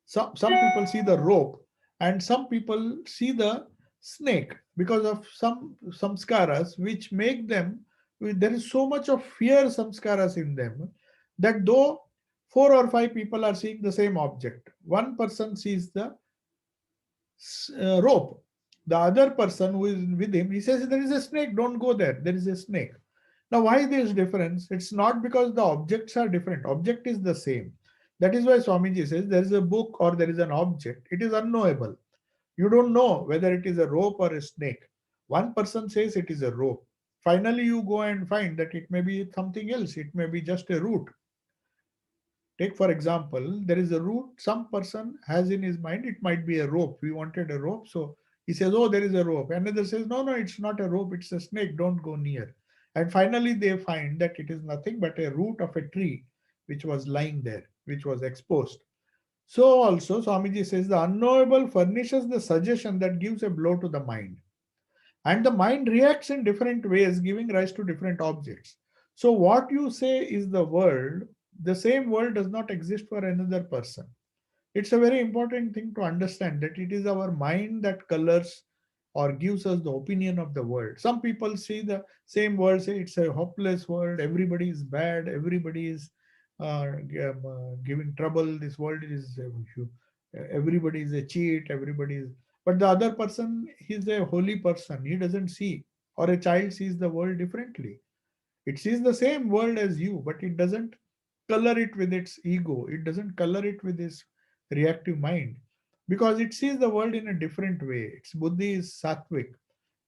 Speaker 1: some people see the rope, and some people see the snake because of some samskaras which make them, there is so much of fear samskaras in them that though four or five people are seeing the same object, one person sees the rope, the other person who is with him, he says there is a snake, don't go there, there is a snake. Now, why this difference? It's not because the objects are different. Object is the same. That is why Swamiji says there is a book or there is an object. It is unknowable. You don't know whether it is a rope or a snake. One person says it is a rope. Finally, you go and find that it may be something else. It may be just a root. Take, for example, there is a root some person has in his mind, it might be a rope. We wanted a rope, so he says, oh, there is a rope. Another says, no, no, it's not a rope, it's a snake, don't go near. And finally, they find that it is nothing but a root of a tree which was lying there, which was exposed. So, also, Swamiji says, the unknowable furnishes the suggestion that gives a blow to the mind. And the mind reacts in different ways, giving rise to different objects. So, what you say is the world, the same world does not exist for another person. It's a very important thing to understand that it is our mind that colors or gives us the opinion of the world. Some people see the same world, say it's a hopeless world, everybody is bad, everybody is giving trouble, this world is everybody is a cheat, everybody is. But the other person, he's a holy person, he doesn't see, or a child sees the world differently. It sees the same world as you, but it doesn't color it with its ego. It doesn't color it with its reactive mind because it sees the world in a different way. Its buddhi is sattvic,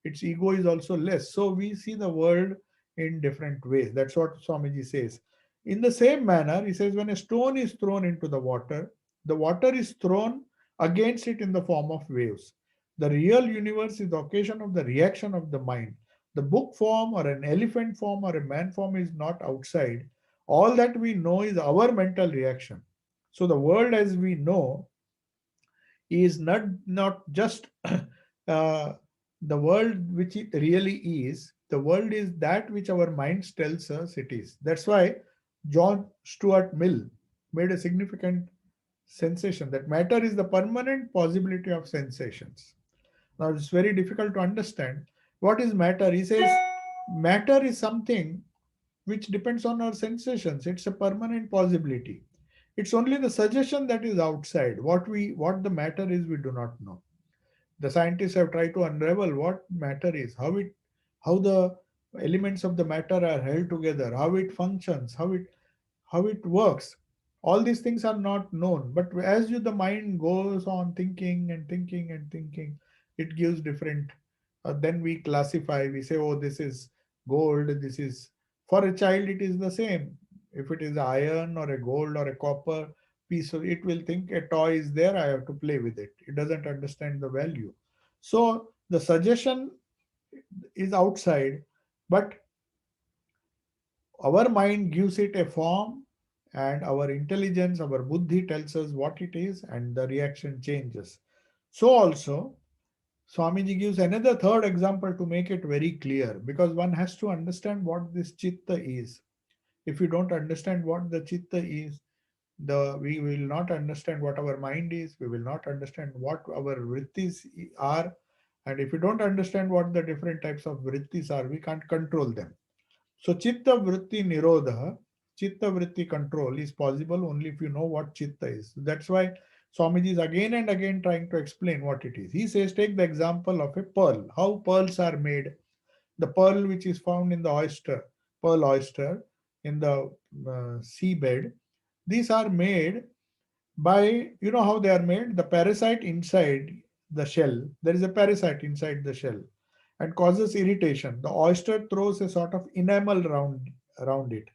Speaker 1: its ego is also less. So we see the world in different ways. That's what Swamiji says. In the same manner, he says, when a stone is thrown into the water is thrown against it in the form of waves. The real universe is the occasion of the reaction of the mind. The book form or an elephant form or a man form is not outside. All that we know is our mental reaction. So the world as we know is not just uh, the world which it really is, the world is that which our minds tells us it is. That's why John Stuart Mill made a significant sensation that matter is the permanent possibility of sensations. Now it's very difficult to understand what is matter. He says matter is something which depends on our sensations. It's a permanent possibility. It's only the suggestion that is outside. What the matter is, we do not know. The scientists have tried to unravel what matter is, how the elements of the matter are held together, how it functions, how it works. All these things are not known, but as the mind goes on thinking and thinking and thinking, it gives different. Then we classify. We say, oh, this is gold. This is, for a child. It is the same. If it is iron or a gold or a copper piece, so it will think a toy is there. I have to play with it. It doesn't understand the value. So the suggestion is outside, but our mind gives it a form, and our intelligence, our buddhi tells us what it is, and the reaction changes. So also, Swamiji gives another third example to make it very clear, because one has to understand what this chitta is. If you don't understand what the chitta is, we will not understand what our mind is, we will not understand what our vrittis are, and if you don't understand what the different types of vrittis are, we can't control them. So chitta vritti nirodha, chitta vritti control is possible only if you know what chitta is. That's why Swamiji is again and again trying to explain what it is. He says, take the example of a pearl, how pearls are made. The pearl which is found in the oyster, pearl oyster, in the seabed, these are made by, you know how they are made? The parasite inside the shell, there is a parasite inside the shell and causes irritation. The oyster throws a sort of enamel around it,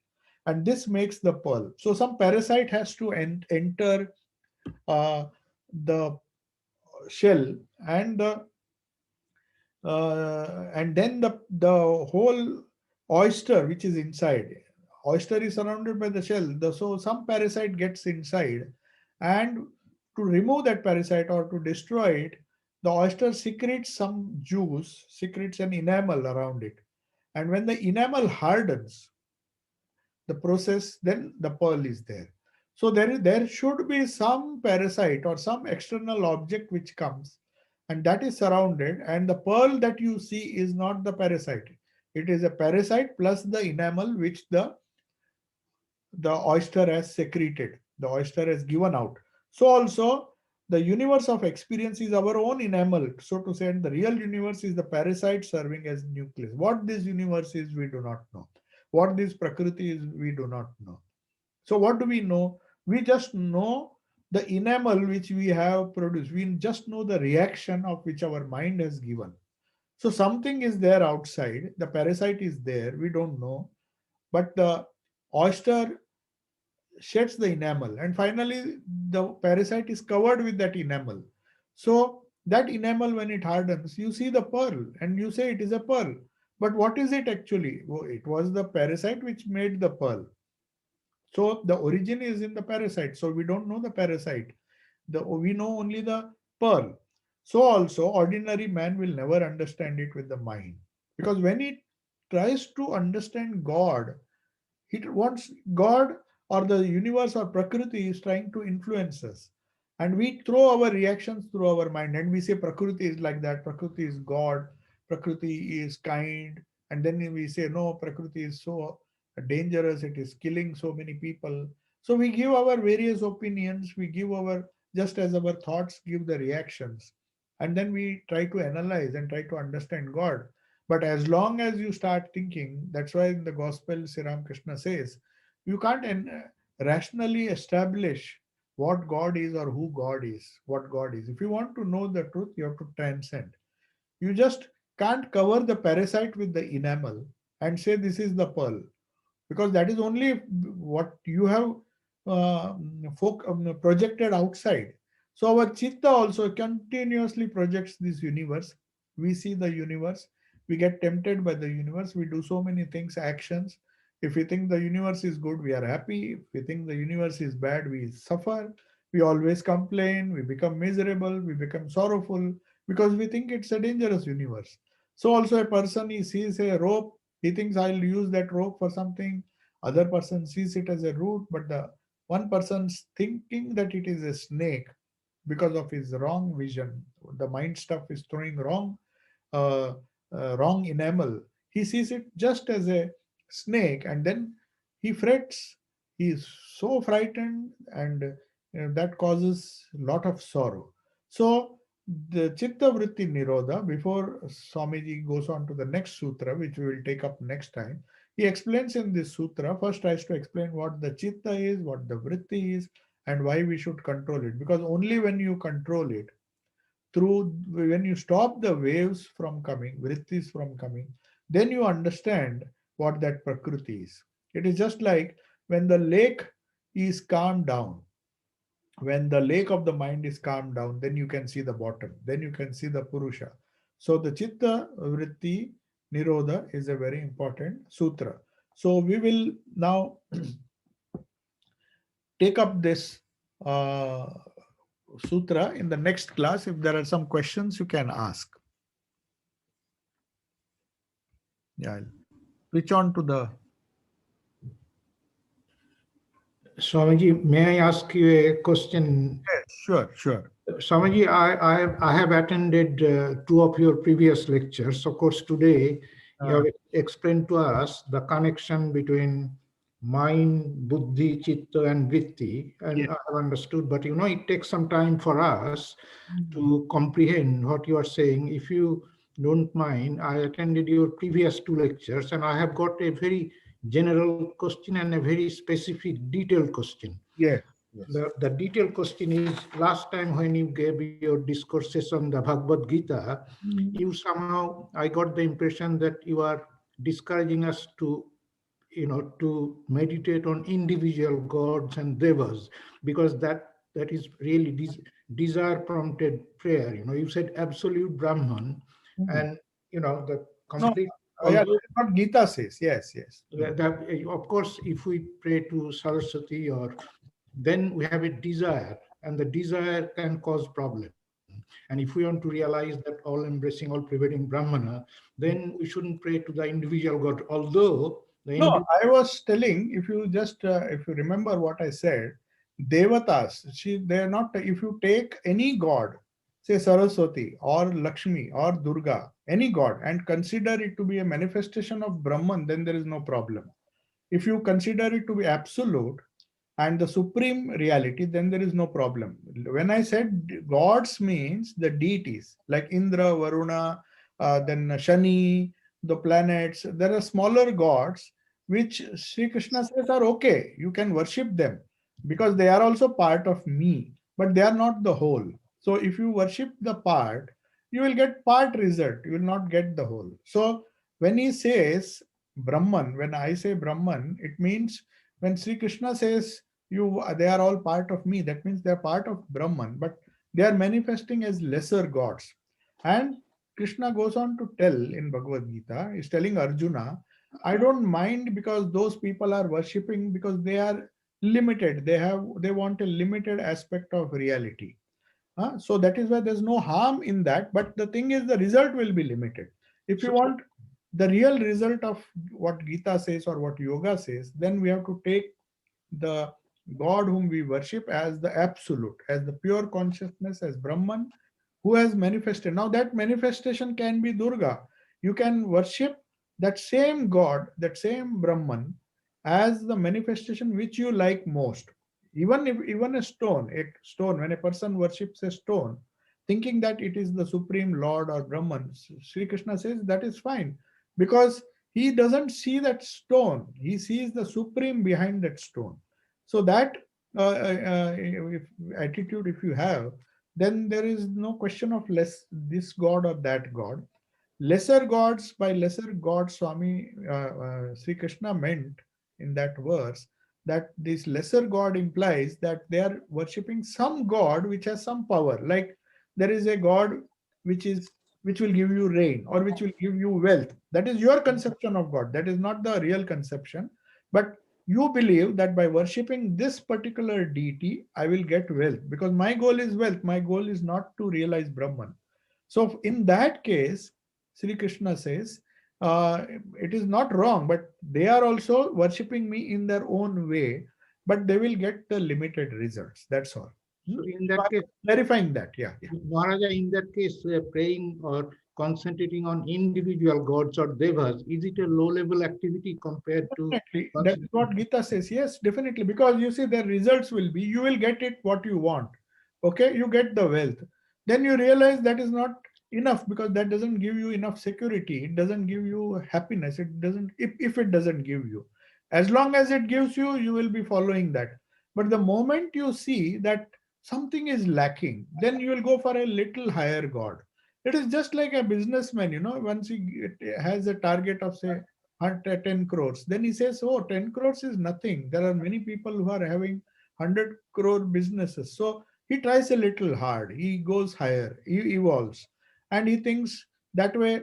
Speaker 1: and this makes the pearl. So some parasite has to enter uh, the shell, and then the whole oyster which is inside, oyster is surrounded by the shell. So some parasite gets inside, and to remove that parasite or to destroy it, the oyster secretes some juice, secretes an enamel around it, and when the enamel hardens, the process, then the pearl is there. So there should be some parasite or some external object which comes, and that is surrounded, and the pearl that you see is not the parasite. It is a parasite plus the enamel which the oyster has secreted, the oyster has given out. So also the universe of experience is our own enamel, so to say, and the real universe is the parasite serving as nucleus. What this universe is, we do not know. What this prakriti is, we do not know. So what do we know? We just know the enamel which we have produced. We just know the reaction of which our mind has given. So something is there outside. The parasite is there. We don't know. But the oyster sheds the enamel, and finally the parasite is covered with that enamel. So that enamel, when it hardens, you see the pearl and you say it is a pearl. But what is it actually? Oh, it was the parasite which made the pearl. So the origin is in the parasite. So we don't know the parasite. We know only the pearl. So also ordinary man will never understand it with the mind. Because when he tries to understand God, he wants God or the universe or Prakriti is trying to influence us. And we throw our reactions through our mind and we say Prakriti is like that, Prakriti is God, Prakriti is kind. And then we say, no, Prakriti is so dangerous, it is killing so many people. So we give our various opinions, we give our, just as our thoughts give the reactions. And then we try to analyze and try to understand God. But as long as you start thinking, that's why in the gospel, Sri Ramakrishna says, you can't rationally establish what God is or who God is, what God is. If you want to know the truth, you have to transcend. You just can't cover the parasite with the enamel and say this is the pearl, because that is only what you have projected outside. So our chitta also continuously projects this universe. We see the universe, we get tempted by the universe, we do so many things, actions. If we think the universe is good, we are happy. If we think the universe is bad, we suffer. We always complain, we become miserable, we become sorrowful, because we think it's a dangerous universe. So also a person, he sees a rope, he thinks I'll use that rope for something. Other person sees it as a root, but the one person's thinking that it is a snake because of his wrong vision. The mind stuff is throwing uh, wrong enamel. He sees it just as a snake, and then he frets. He is so frightened, and that causes a lot of sorrow. So, the Chitta Vritti Nirodha, before Swamiji goes on to the next sutra, which we will take up next time, he explains in this sutra, first tries to explain what the Chitta is, what the Vritti is, and why we should control it. Because only when you control it, through when you stop the waves from coming, vrittis from coming, then you understand what that prakriti is. It is just like when the lake is calmed down, when the lake of the mind is calmed down, then you can see the bottom, then you can see the purusha. So the chitta vritti nirodha is a very important sutra. So we will now take up this uh, sutra in the next class. If there are some questions, you can ask. Yeah, I'll switch on to the.
Speaker 2: Swamiji, may I ask you a question?
Speaker 1: Yes, sure, sure.
Speaker 2: Swamiji, I have attended two of your previous lectures. Of course, today you
Speaker 1: Uh,
Speaker 2: have explained to us the connection between mind, buddhi, chitta, and vritti,
Speaker 1: yeah.
Speaker 2: and I have understood. But it takes some time for us
Speaker 1: Mm.
Speaker 2: to comprehend what you are saying. If you don't mind, I attended your previous two lectures, and I have got a very general question and a very specific detailed question.
Speaker 1: Yes, yes.
Speaker 2: The detailed question is, last time when you gave your discourses on the Bhagavad Gita, you
Speaker 1: Mm.
Speaker 2: somehow, I got the impression that you are discouraging us to meditate on individual gods and devas, because that is really desire prompted prayer. You said absolute Brahman,
Speaker 1: Mm.
Speaker 2: and the
Speaker 1: No,
Speaker 2: complete,
Speaker 1: yeah,
Speaker 2: although
Speaker 1: that's what Gita says. Yes, yes. Mm.
Speaker 2: of course, if we pray to Saraswati, or then we have a desire, and the desire can cause problem. And if we want to realize that all embracing, all pervading Brahmana, then we shouldn't pray to the individual god, although the
Speaker 1: No, I was telling, if you just if you remember what I said, devatas, they are not. If you take any god, say Saraswati or Lakshmi or Durga, any god, and consider it to be a manifestation of Brahman, then there is no problem. If you consider it to be absolute and the supreme reality, then there is no problem. When I said gods means the deities like Indra, Varuna, then Shani, the planets, there are smaller gods which Sri Krishna says are okay. You can worship them because they are also part of me, but they are not the whole. So if you worship the part, you will get part result, you will not get the whole. So when he says Brahman, when I say Brahman, it means when Sri Krishna says they are all part of me, that means they are part of Brahman, but they are manifesting as lesser gods. And Krishna goes on to tell in Bhagavad Gita, is telling Arjuna, I don't mind because those people are worshipping because they are limited. They want a limited aspect of reality. So that is why there's no harm in that. But the thing is, the result will be limited. If you
Speaker 2: so,
Speaker 1: want the real result of what Gita says or what yoga says, then we have to take the God whom we worship as the absolute, as the pure consciousness, as Brahman, who has manifested. Now, that manifestation can be Durga. You can worship that same God, that same Brahman, as the manifestation which you like most. Even a stone, when a person worships a stone, thinking that it is the supreme Lord or Brahman, Sri Krishna says that is fine because he doesn't see that stone, he sees the supreme behind that stone. So that if attitude if you have, then there is no question of less this god or that god. Lesser gods, by lesser gods, Swami Sri Krishna meant in that verse that this lesser god implies that they are worshipping some god which has some power. Like there is a god which is which will give you rain or which will give you wealth. That is your conception of God. That is not the real conception. But you believe that by worshipping this particular deity, I will get wealth because my goal is wealth. My goal is not to realize Brahman. So in that case, Sri Krishna says, uh, it is not wrong, but they are also worshipping me in their own way, but they will get the limited results. That's all.
Speaker 2: So in
Speaker 1: So
Speaker 2: that
Speaker 1: I'm
Speaker 2: case,
Speaker 1: clarifying that. Yeah, yeah.
Speaker 2: Maharaja, in that case, praying or concentrating on individual gods or devas, is it a low-level activity compared to
Speaker 1: Definitely. That's
Speaker 2: concentrating?
Speaker 1: what Gita says. Yes, definitely. Because you see, the results will be you will get it what you want. Okay, you get the wealth. Then you realize that is not enough because that doesn't give you enough security. It doesn't give you happiness. It doesn't, if it doesn't give you. As long as it gives you, you will be following that. But the moment you see that something is lacking, then you will go for a little higher God. It is just like a businessman, once has a target of say 10 crores. Then he says, oh, 10 crores is nothing. There are many people who are having 100 crore businesses. So he tries a little hard. He goes higher. He evolves. And he thinks that way.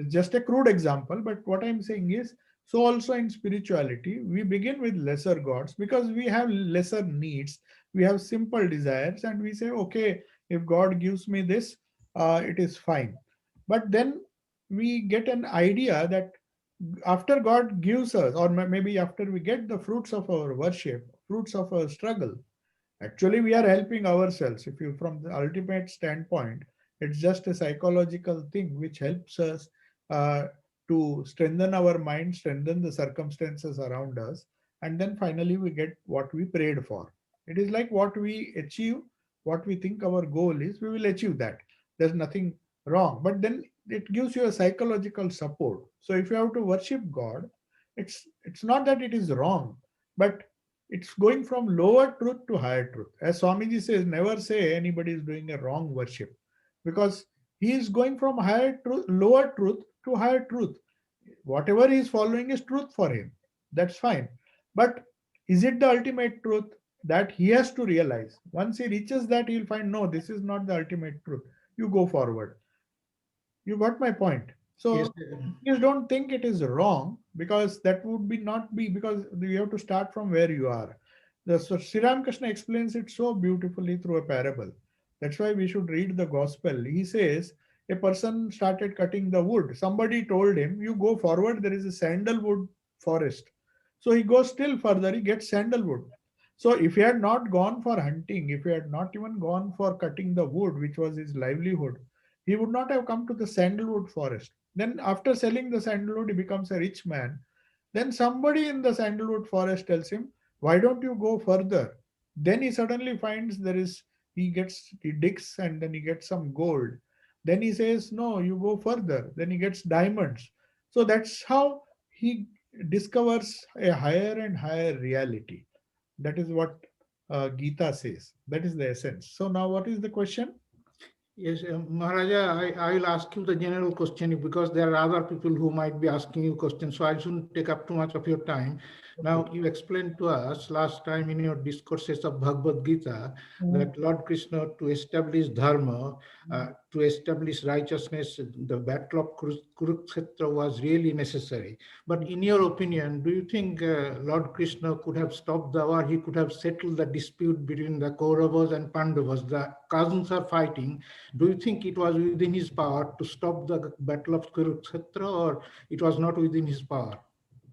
Speaker 1: Just a crude example. But what I'm saying is, so also in spirituality, we begin with lesser gods because we have lesser needs. We have simple desires. And we say, okay, if God gives me this, it is fine. But then we get an idea that after God gives us, or maybe after we get the fruits of our worship, fruits of our struggle, actually we are helping ourselves. If you, from the ultimate standpoint, it's just a psychological thing which helps us uh, to strengthen our mind, strengthen the circumstances around us, and then finally we get what we prayed for. It is like what we achieve, what we think our goal is, we will achieve that. There's nothing wrong, but then it gives you a psychological support. So if you have to worship God, it's not that it is wrong, but it's going from lower truth to higher truth. As Swamiji says, never say anybody is doing a wrong worship because he is going from higher truth, lower truth to higher truth. Whatever he is following is truth for him. That's fine. But is it the ultimate truth? That he has to realize. Once he reaches that, he'll find no, this is not the ultimate truth. You go forward. You got my point.
Speaker 2: Yes,
Speaker 1: So please don't think it is wrong because that would be not be because you have to start from where you are. So Sri Ramakrishna explains it so beautifully through a parable. That's why we should read the gospel. He says a person started cutting the wood. Somebody told him, "You go forward. There is a sandalwood forest." So he goes still further. He gets sandalwood. So if he had not gone for hunting, if he had not even gone for cutting the wood, which was his livelihood, he would not have come to the sandalwood forest. Then, after selling the sandalwood, he becomes a rich man. Then, somebody in the sandalwood forest tells him, why don't you go further? Then he suddenly finds he digs and then he gets some gold. Then he says, no, you go further. Then he gets diamonds. So, that's how he discovers a higher and higher reality. That is what Gita says. That is the essence. So, now what is the question?
Speaker 2: yes, Maharaja, I will ask you the general question because there are other people who might be asking you questions, so I shouldn't take up too much of your time.
Speaker 1: Okay.
Speaker 2: Now, you explained to us last time in your discourses of Bhagavad Gita
Speaker 1: Mhm.
Speaker 2: that Lord Krishna, to establish dharma, to establish righteousness, the battle of Kurukshetra was really necessary. But in your opinion, do you think Lord Krishna could have stopped the war? He could have settled the dispute between the Kauravas and Pandavas. The cousins are fighting. Do you think it was within his power to stop the battle of Kurukshetra, or it was not within his power?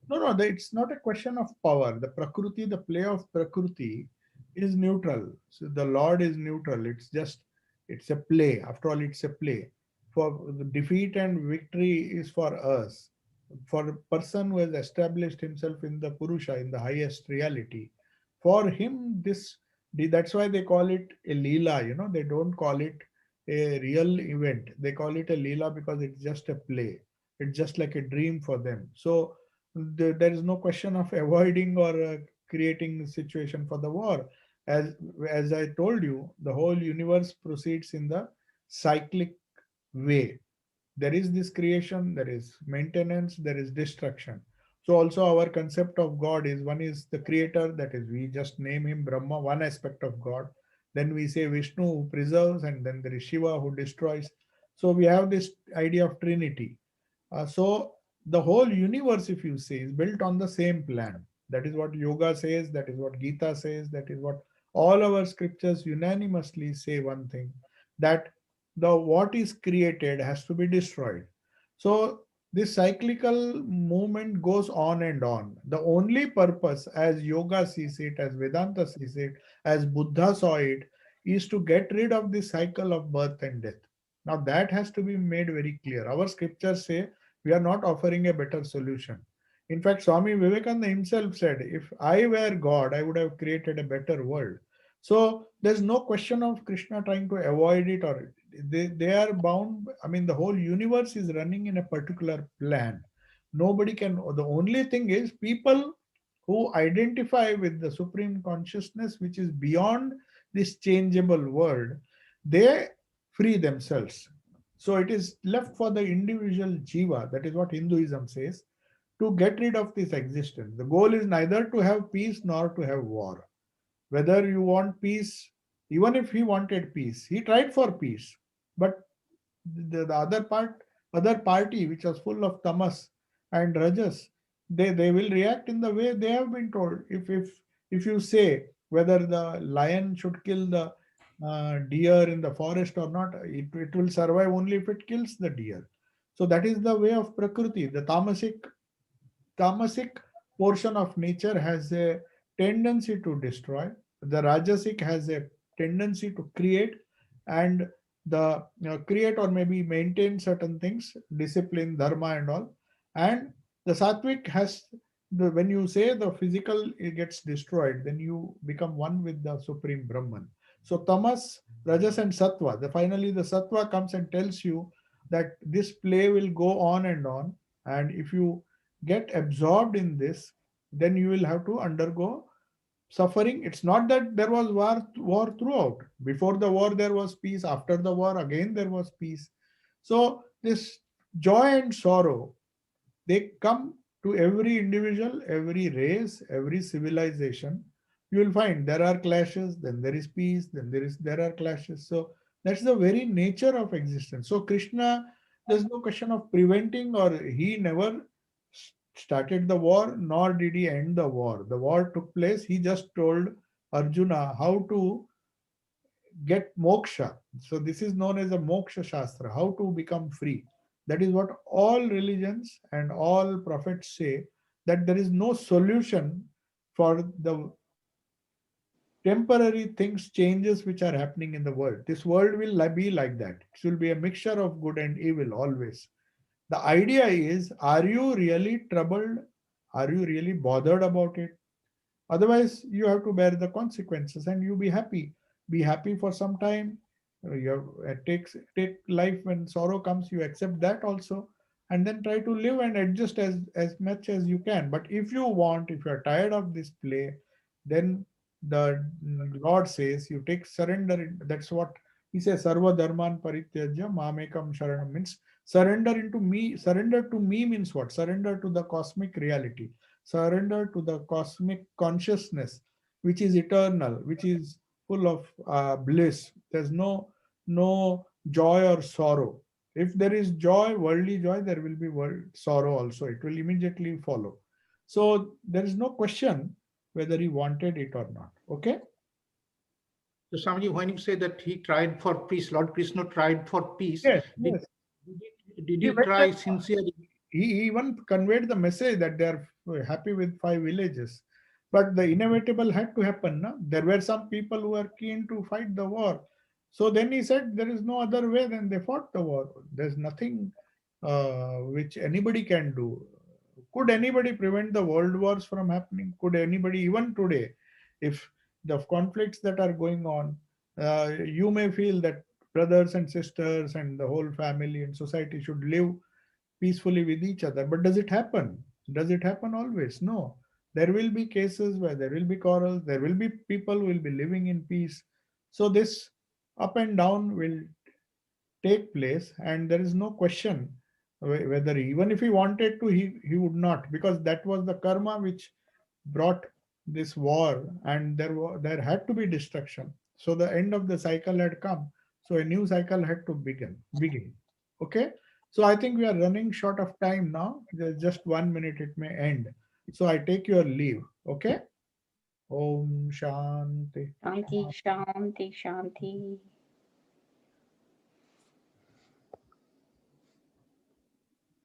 Speaker 1: No, no, it's not a question of power. The Prakriti, the play of Prakriti is neutral. So the Lord is neutral. It's a play. After all, it's a play. For the defeat and victory is for us. For a person who has established himself in the Purusha, in the highest reality, for him, that's why they call it a Leela. They don't call it a real event. They call it a Leela because it's just a play. It's just like a dream for them. So there is no question of avoiding or creating a situation for the war. As I told you, the whole universe proceeds in the cyclic way. There is this creation, there is maintenance, there is destruction. So also our concept of God is, one is the creator, that is we just name him Brahma, one aspect of God. Then we say Vishnu who preserves, and then there is Shiva who destroys. So we have this idea of Trinity. So the whole universe, if you say, is built on the same plan. That is what yoga says, that is what Gita says, that is what all our scriptures unanimously say one thing, that the what is created has to be destroyed. So this cyclical movement goes on and on. The only purpose, as yoga sees it, as Vedanta sees it, as Buddha saw it, is to get rid of the cycle of birth and death. Now that has to be made very clear. Our scriptures say we are not offering a better solution. In fact, Swami Vivekananda himself said, if I were God, I would have created a better world. So there's no question of Krishna trying to avoid it, or they are bound. I mean, the whole universe is running in a particular plan. Nobody can, the only thing is people who identify with the supreme consciousness, which is beyond this changeable world, they free themselves. So it is left for the individual jiva, that is what Hinduism says, to get rid of this existence. The goal is neither to have peace nor to have war. Whether you want peace, even if he wanted peace, he tried for peace, but the other party which was full of tamas and rajas, they will react in the way they have been told. If you say whether the lion should kill the deer in the forest or not, it will survive only if it kills the deer. So that is the way of prakriti. The tamasic portion of nature has a tendency to destroy. The rajasic has a tendency to create, and the create or maybe maintain certain things, discipline, dharma, and all. And the sattvic has when you say the physical it gets destroyed, then you become one with the supreme Brahman. So tamas, rajas, and sattva. Finally, the sattva comes and tells you that this play will go on and on, and if you get absorbed in this, then you will have to undergo suffering. It's not that there was war throughout. Before the war, there was peace. After the war, again, there was peace. So, this joy and sorrow, they come to every individual, every race, every civilization. You will find there are clashes, then there is peace, then there are clashes. So that's the very nature of existence. So Krishna, there's no question of preventing, or he never started the war, nor did he end the war. The war took place. He just told Arjuna how to get moksha. So this is known as a moksha shastra, how to become free. That is what all religions and all prophets say, that there is no solution for the temporary things, changes which are happening in the world. This world will be like that. It will be a mixture of good and evil always. The idea is, are you really troubled? Are you really bothered about it? Otherwise, you have to bear the consequences and you be happy. Be happy for some time. Take life when sorrow comes. You accept that also, and then try to live and adjust as much as you can. But if you want, if you are tired of this play, then the Lord says you take surrender. That's what he says. Sarva dharman parityajya mamekam sharanam, means surrender into me. Surrender to me means what? Surrender to the cosmic reality, surrender to the cosmic consciousness, which is eternal, which is full of bliss. There's no joy or sorrow. If there is joy, worldly joy, there will be world sorrow also. It will immediately follow. So there is no question whether he wanted it or not. Okay.
Speaker 2: So Swamiji, when you say that he tried for peace, Lord Krishna tried for peace,
Speaker 1: Yes,
Speaker 2: did,
Speaker 1: yes.
Speaker 2: did
Speaker 1: He
Speaker 2: he
Speaker 1: made that,
Speaker 2: try sincerely?
Speaker 1: he even conveyed the message that they are happy with 5 villages. But the inevitable had to happen. No? There were some people who were keen to fight the war. So then he said there is no other way than they fought the war. There's nothing which anybody can do. Could anybody prevent the world wars from happening? Could anybody, even today, if the conflicts that are going on, you may feel that brothers and sisters and the whole family and society should live peacefully with each other. But does it happen? Does it happen always? No. There will be cases where there will be quarrels, there will be people who will be living in peace. So this up and down will take place, and there is no question whether even if he wanted to, he would not, because that was the karma which brought this war, and there had to be destruction. So the end of the cycle had come, so a new cycle had to begin. Okay, so I think we are running short of time now. There's just 1 minute, it may end. So I take your leave. Okay. Om Shanti.
Speaker 3: Shanti, Shanti, Shanti.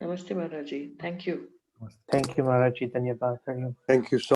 Speaker 3: Namaste, Maharaji. Thank you.
Speaker 1: Namaste.
Speaker 4: Thank you, Maharaji. Dhanyabad. Hari Om.
Speaker 5: Thank you so